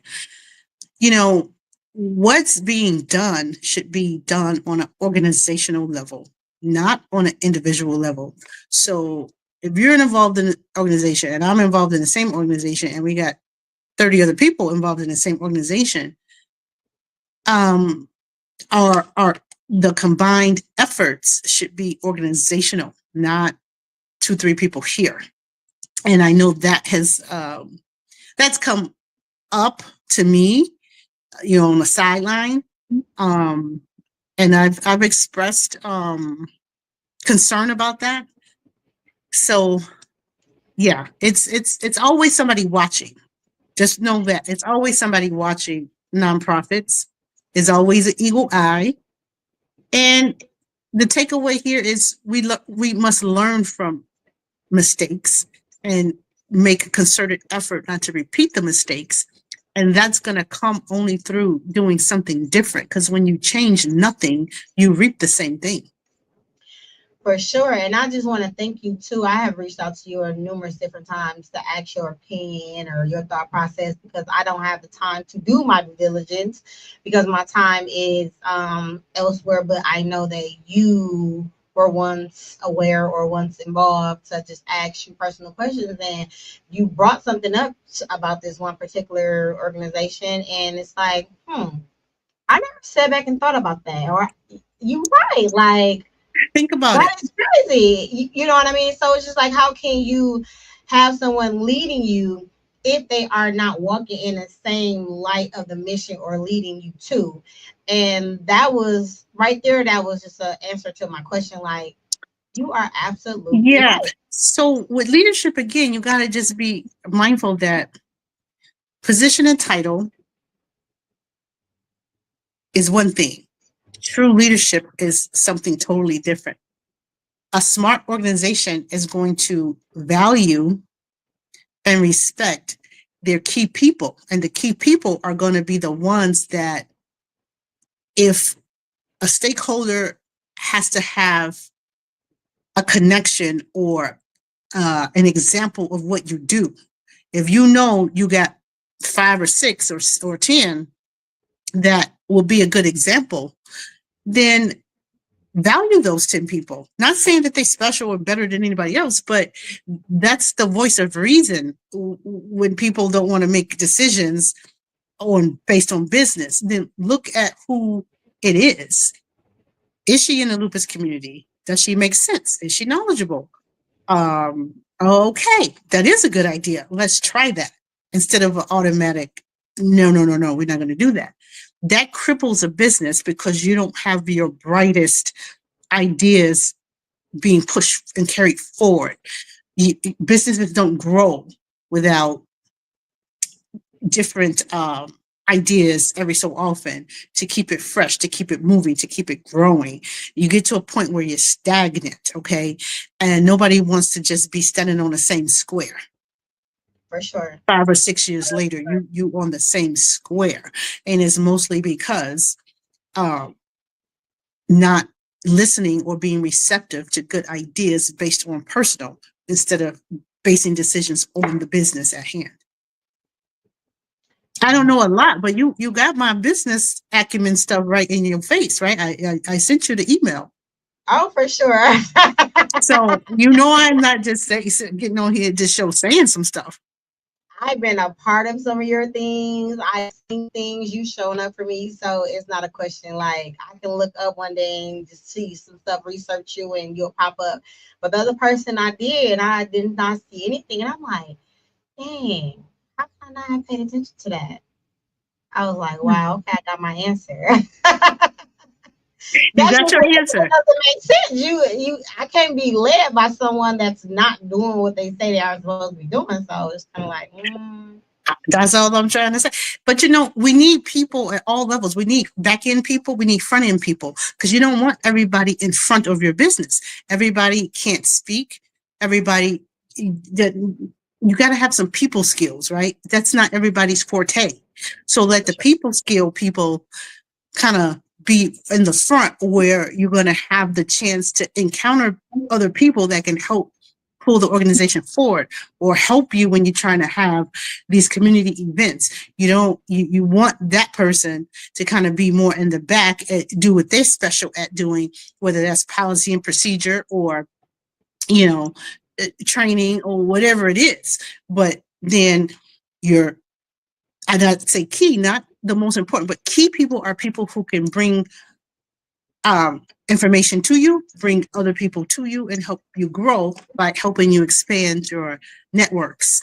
what's being done should be done on an organizational level, not on an individual level. So if you're involved in an organization and I'm involved in the same organization and we got 30 other people involved in the same organization, our the combined efforts should be organizational, not 2-3 people here. And I know that has that's come up to me, on the sideline. And I've expressed concern about that. So yeah, it's always somebody watching. Just know that it's always somebody watching nonprofits. There's always an eagle eye. And the takeaway here is we must learn from mistakes and make a concerted effort not to repeat the mistakes. And that's going to come only through doing something different. Because when you change nothing, you reap the same thing. For sure. And I just want to thank you too. I have reached out to you numerous different times to ask your opinion or your thought process because I don't have the time to do my due diligence because my time is elsewhere. But I know that you were once aware or once involved to just ask you personal questions. And you brought something up about this one particular organization. And it's like, I never sat back and thought about that. Or you're right. Like, Think about that it. is crazy. You know what I mean? So it's just like, how can you have someone leading you if they are not walking in the same light of the mission or leading you to? And that was right there. That was just an answer to my question. Like, you are absolutely Yeah. right. So with leadership, again, you got to just be mindful that position and title is one thing. True leadership is something totally different. A smart organization is going to value and respect their key people. And the key people are going to be the ones that, if a stakeholder has to have a connection or an example of what you do, if you know you got 5 or 6 or 10 that will be a good example, then value those 10 people. Not saying that they're special or better than anybody else, but that's the voice of reason when people don't want to make decisions based on business. Then look at who it is. Is she in the lupus community? Does she make sense? Is she knowledgeable? Okay, that is a good idea. Let's try that instead of an automatic, no, we're not going to do that. That cripples a business because you don't have your brightest ideas being pushed and carried forward. Businesses don't grow without different ideas every so often to keep it fresh, to keep it moving, to keep it growing. You get to a point where you're stagnant, okay? And nobody wants to just be standing on the same square. For sure. 5 or 6 years later, you on the same square. And it's mostly because not listening or being receptive to good ideas based on personal instead of basing decisions on the business at hand. I don't know a lot, but you got my business acumen stuff right in your face, right? I sent you the email. Oh, for sure. So I'm not just getting on here just saying some stuff. I've been a part of some of your things. I've seen things you showing up for me. So it's not a question. Like, I can look up one day and just see some stuff, research you, and you'll pop up. But the other person I did not see anything. And I'm like, dang, how can I not have paid attention to that? I was like, wow, okay, I got my answer. You got your answer. That doesn't make sense. I can't be led by someone that's not doing what they say they are supposed to be doing. So it's kind of like, That's all I'm trying to say. But we need people at all levels. We need back end people. We need front end people because you don't want everybody in front of your business. Everybody can't speak. Everybody, you got to have some people skills, right? That's not everybody's forte. So let the people kind of be in the front where you're going to have the chance to encounter other people that can help pull the organization forward or help you when you're trying to have these community events. You want that person to kind of be more in the back and do what they're special at doing, whether that's policy and procedure or, training or whatever it is. But then I'd say key, not the most important, but key people are people who can bring information to you, bring other people to you, and help you grow by helping you expand your networks.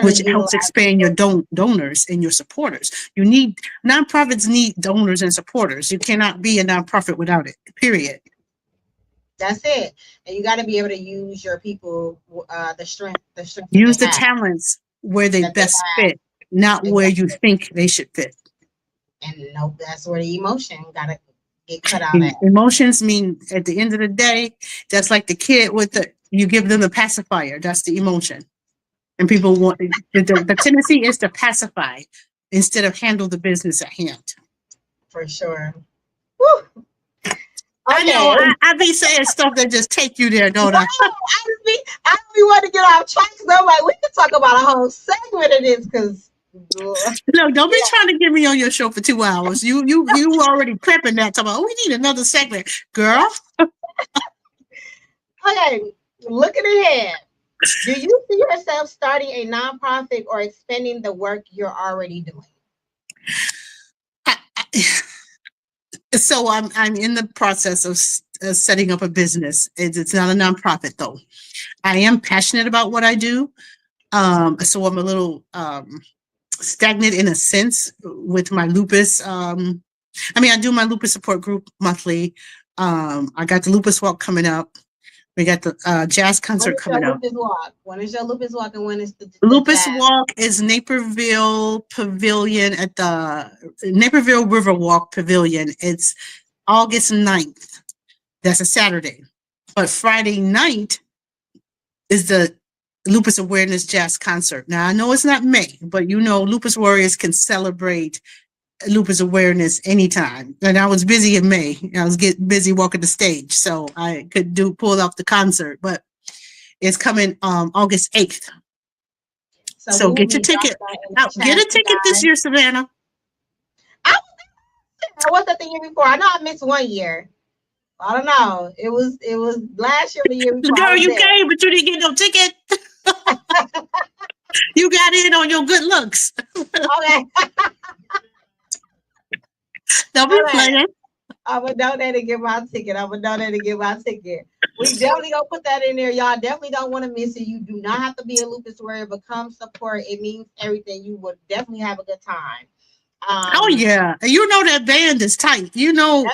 Which helps expand your donors and your supporters. Nonprofits need donors and supporters. You cannot be a nonprofit without it, period. That's it. And you got to be able to use your people, the strength. Use the talents where they best fit, not where you think they should fit. And that's where the emotion got to get cut out at. Emotions mean, at the end of the day, that's like the kid you give them the pacifier. That's the emotion. And people want, the tendency is to pacify instead of handle the business at hand. For sure. Woo. I know. Okay. I be saying stuff that just take you there, don't No, I? I don't be wanting to get off track. So I'm like, we can talk about a whole segment of this because, No, don't be trying to get me on your show for 2 hours. You already prepping that. Talking about, oh, we need another segment, girl. okay, looking ahead, do you see yourself starting a nonprofit or expanding the work you're already doing? So I'm in the process of setting up a business. It's not a nonprofit though. I am passionate about what I do. So I'm a little stagnant in a sense with my lupus. I do my lupus support group monthly. I got the lupus walk coming up. We got the jazz concert coming up. Lupus walk? When is your lupus walk and when is the Lupus jazz? walk is Naperville Pavilion at the Naperville Riverwalk Pavilion. It's August 9th. That's a Saturday. But Friday night is the Lupus Awareness Jazz Concert. Now, I know it's not May, but lupus warriors can celebrate lupus awareness anytime. And I was busy in May. I was getting busy walking the stage, so I could pull off the concert. But it's coming August 8th. So get your ticket. Get a ticket this year, Savannah. I was at the year before. I know I missed 1 year. I don't know. It was last year or the year before. Girl, you came, but you didn't get no ticket. You got in on your good looks. Okay. Don't be playing. I'm gonna donate and get my ticket. We definitely gonna put that in there. Y'all definitely don't want to miss it. You do not have to be a lupus warrior, but come support. It means everything. You would definitely have a good time. Oh yeah, you know that band is tight. Dion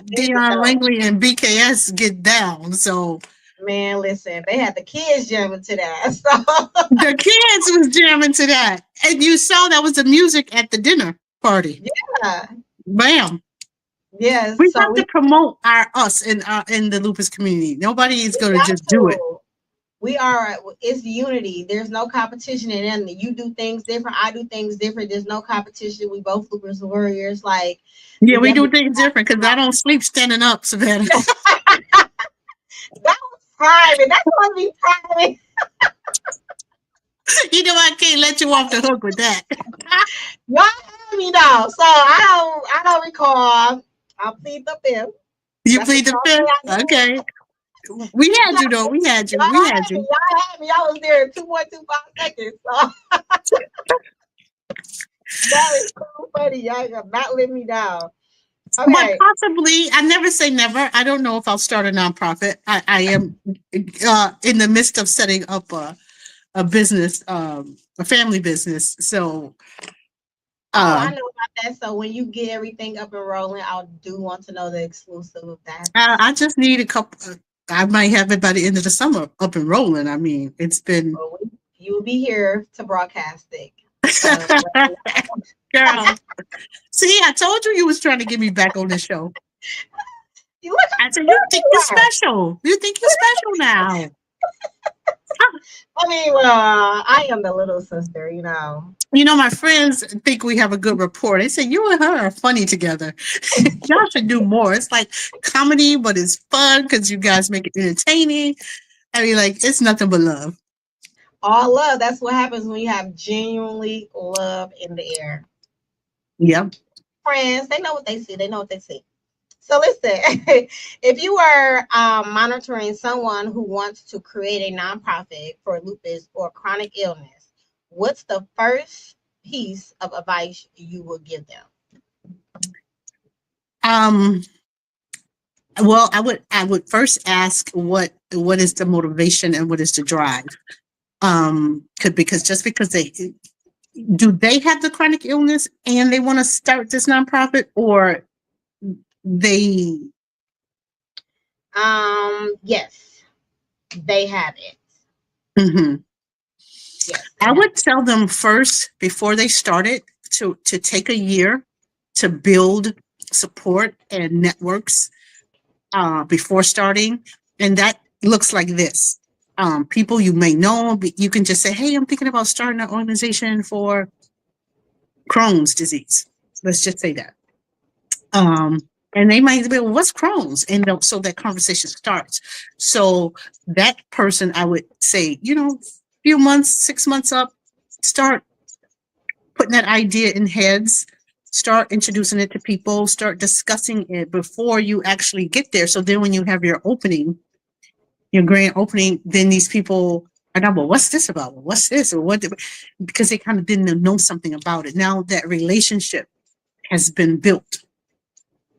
Langley and BKS get down. So man, listen, they had the kids jamming to that. So the kids was jamming to that, and you saw that was the music at the dinner party. Yeah, bam. Yes, we have to promote us in the lupus community. Nobody is going to just do it. It's unity. There's no competition in anything. You do things different. I do things different. There's no competition. We both lupus warriors. We do things different because I don't sleep standing up, Savannah. That was private. That's supposed to be private. I can't let you off the hook with that. Y'all have me now, so I don't recall. I'll plead the fifth. You plead the fifth? Okay. We had you though. We had you. Y'all had me. I was there in 2.25 seconds. So. That is so funny. Y'all got not let me down. Okay. But possibly, I never say never. I don't know if I'll start a nonprofit. I am in the midst of setting up a business, a family business. So. I know about that. So when you get everything up and rolling, I do want to know the exclusive of that. I just need a couple. I might have it by the end of the summer up and rolling. I mean, it's been. Well, you will be here to broadcast it. Girl, see, I told you was trying to get me back on the show. I said, you think you're special. You think you're special now. I mean, I am the little sister, my friends think we have a good rapport. They say you and her are funny together. Y'all should do more. It's like comedy, but it's fun because you guys make it entertaining. I mean, it's nothing but love. All love. That's what happens when you have genuinely love in the air. Yep. Friends, they know what they see. So listen, if you are monitoring someone who wants to create a nonprofit for lupus or chronic illness, what's the first piece of advice you would give them? Well, I would first ask what is the motivation and what is the drive? Because just because they have the chronic illness and they want to start this nonprofit, or they yes, they have it. Mm-hmm. Yes, I would tell them first before they started to take a year to build support and networks before starting, and that looks like this. People you may know, but you can just say, hey, I'm thinking about starting an organization for Crohn's disease. Let's just say that. And they might be, well, what's Crohn's? And so that conversation starts. So that person, I would say, few months, 6 months up, start putting that idea in heads, start introducing it to people, start discussing it before you actually get there. So then when you have your opening, your grand opening, then these people are now, well, what's this about? Well, what's this? Or what? Because they kind of didn't know something about it. Now that relationship has been built.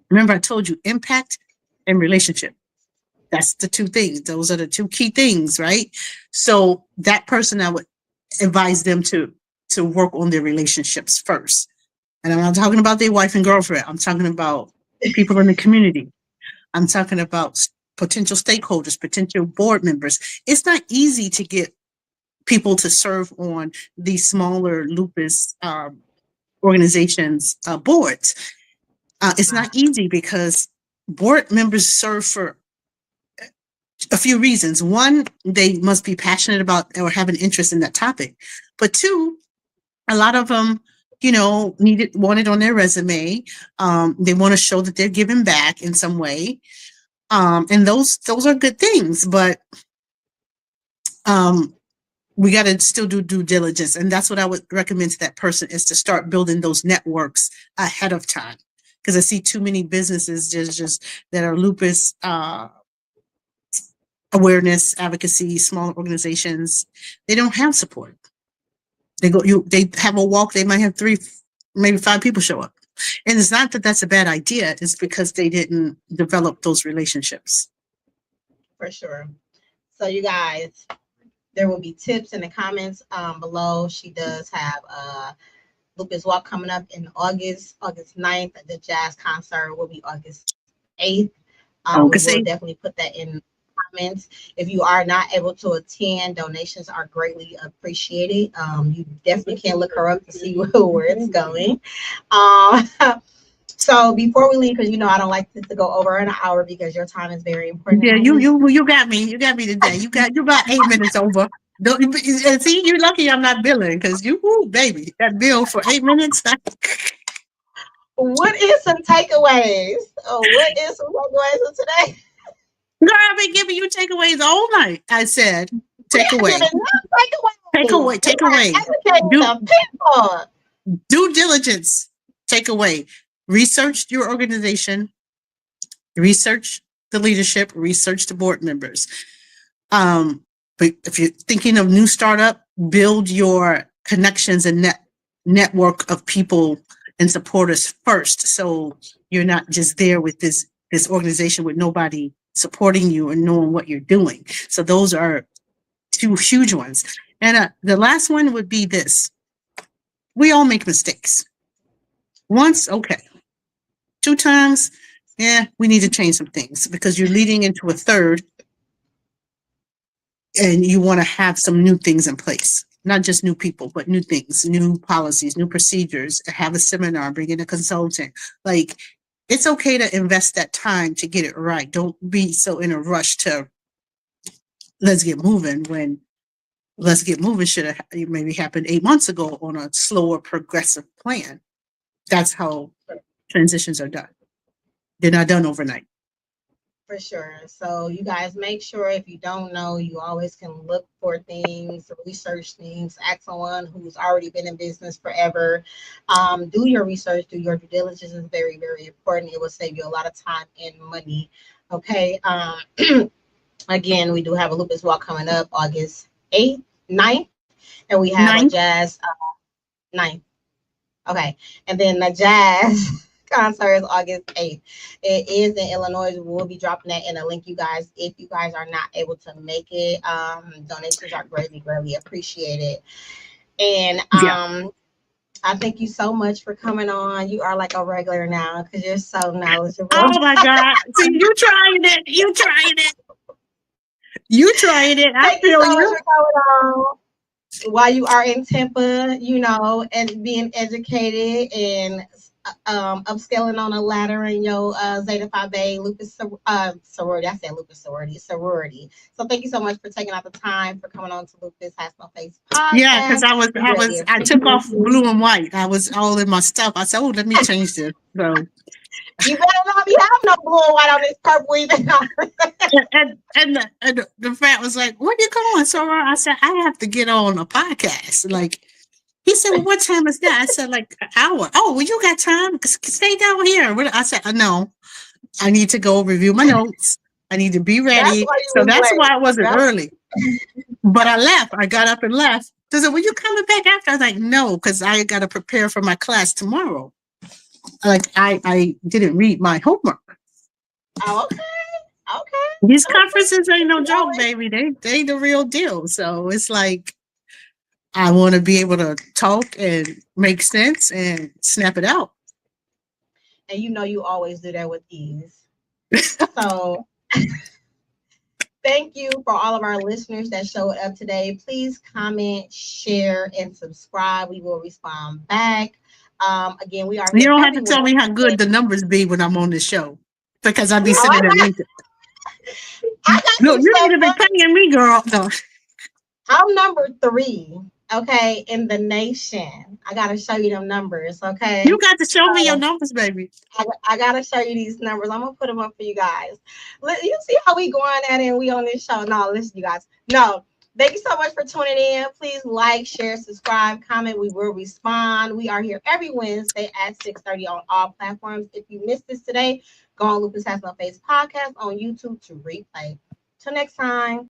Remember, I told you impact and relationship. That's the two things. Those are the two key things, right? So that person, I would advise them to work on their relationships first. And I'm not talking about their wife and girlfriend. I'm talking about people in the community. I'm talking about potential stakeholders, potential board members. It's not easy to get people to serve on these smaller lupus organizations boards. It's not easy because board members serve for a few reasons. One, they must be passionate about or have an interest in that topic. But two, a lot of them, want it on their resume. They want to show that they're giving back in some way. And those are good things, but we got to still do due diligence. And that's what I would recommend to that person, is to start building those networks ahead of time. Because I see too many businesses just that are lupus awareness, advocacy, small organizations. They don't have support. They have a walk. They might have 3, maybe 5 people show up. And it's not that that's a bad idea. It's because they didn't develop those relationships. For sure. So you guys, there will be tips in the comments below. She does have a lupus walk coming up in August 9th. The jazz concert will be August 8th. We will definitely put that in comments. If you are not able to attend, donations are greatly appreciated. You definitely can look her up to see where it's going. So before we leave, because I don't like this to go over an hour because your time is very important. Yeah, you got me. You got me today. You about 8 minutes over. See, you're lucky I'm not billing, because baby, that bill for 8 minutes. What is some takeaways? What is some takeaways of today? Girl, I've been giving you takeaways all night. I said, takeaway. Due diligence. Takeaway. Research your organization. Research the leadership. Research the board members. But if you're thinking of new startup, build your connections and network of people and supporters first. So you're not just there with this organization with nobody supporting you and knowing what you're doing. So those are 2 huge ones. And the last one would be this. We all make mistakes. Once, okay. 2 times, we need to change some things, because you're leading into a third and you want to have some new things in place. Not just new people, but new things, new policies, new procedures, have a seminar, bring in a consultant. Like, it's okay to invest that time to get it right. Don't be so in a rush to let's get moving, when let's get moving should have maybe happened 8 months ago on a slower progressive plan. That's how transitions are done. They're not done overnight. For sure. So you guys, make sure, if you don't know, you always can look for things, research things, ask someone who's already been in business forever. Do your research, do your due diligence is very, very important. It will save you a lot of time and money. Okay. Again, we do have a lupus walk coming up August 8th, 9th, and we have a jazz 9th. Okay. And then the jazz concert is August 8th. It is in Illinois. We will be dropping that in a link, you guys. If you guys are not able to make it, donations are greatly, greatly appreciated. And I thank you so much for coming on. You are like a regular now because you're so knowledgeable. Oh my God. See, you trying it. I feel you. While you are in Tampa, and being educated and upscaling on a ladder in your Zeta Phi Beta lupus sorority. I said lupus sorority. So thank you so much for taking out the time for coming on to Lupus Has No Face podcast. Yeah, because I took off blue and white. I was all in my stuff. I said, let me change this. So You better not be having no blue and white on this purple even. And the frat was like, "Where you going?" So I said, "I have to get on a podcast." Like he said, "Well, what time is that?" I said, "Like an hour." "Oh, well, you got time? Stay down here." I said, "No, I need to go review my notes. I need to be That's ready." why you So was that's late. why I wasn't Yep. early. But I left. I got up and left. They said, "Well, you coming back after?" I was like, "No, because I got to prepare for my class tomorrow." Like I didn't read my homework. Oh, okay. Okay. These Okay. conferences ain't no You joke, always, baby. They the real deal. So it's like I want to be able to talk and make sense and snap it out. and you always do that with ease. So thank you for all of our listeners that showed up today. Please comment, share, and subscribe. We will respond back. Again, we are You here don't have every to tell me how Wednesday. good the numbers be when I'm on the show because I be Oh, sitting there listening. I got No, some you stuff need to be for you. paying me, girl. No. I'm number 3, okay, in the nation. I gotta show you them numbers, You okay? got to show me your So numbers, baby. I gotta show you these numbers. I'm gonna put them up for you guys. You see how we going at it and we on this show. No, listen, you guys. No, thank you so much for tuning in. Please like, share, subscribe, comment. We will respond. We are here every Wednesday at 6:30 on all platforms. If you missed this today, go on Lupus Has No Face podcast on YouTube to replay. Till next time.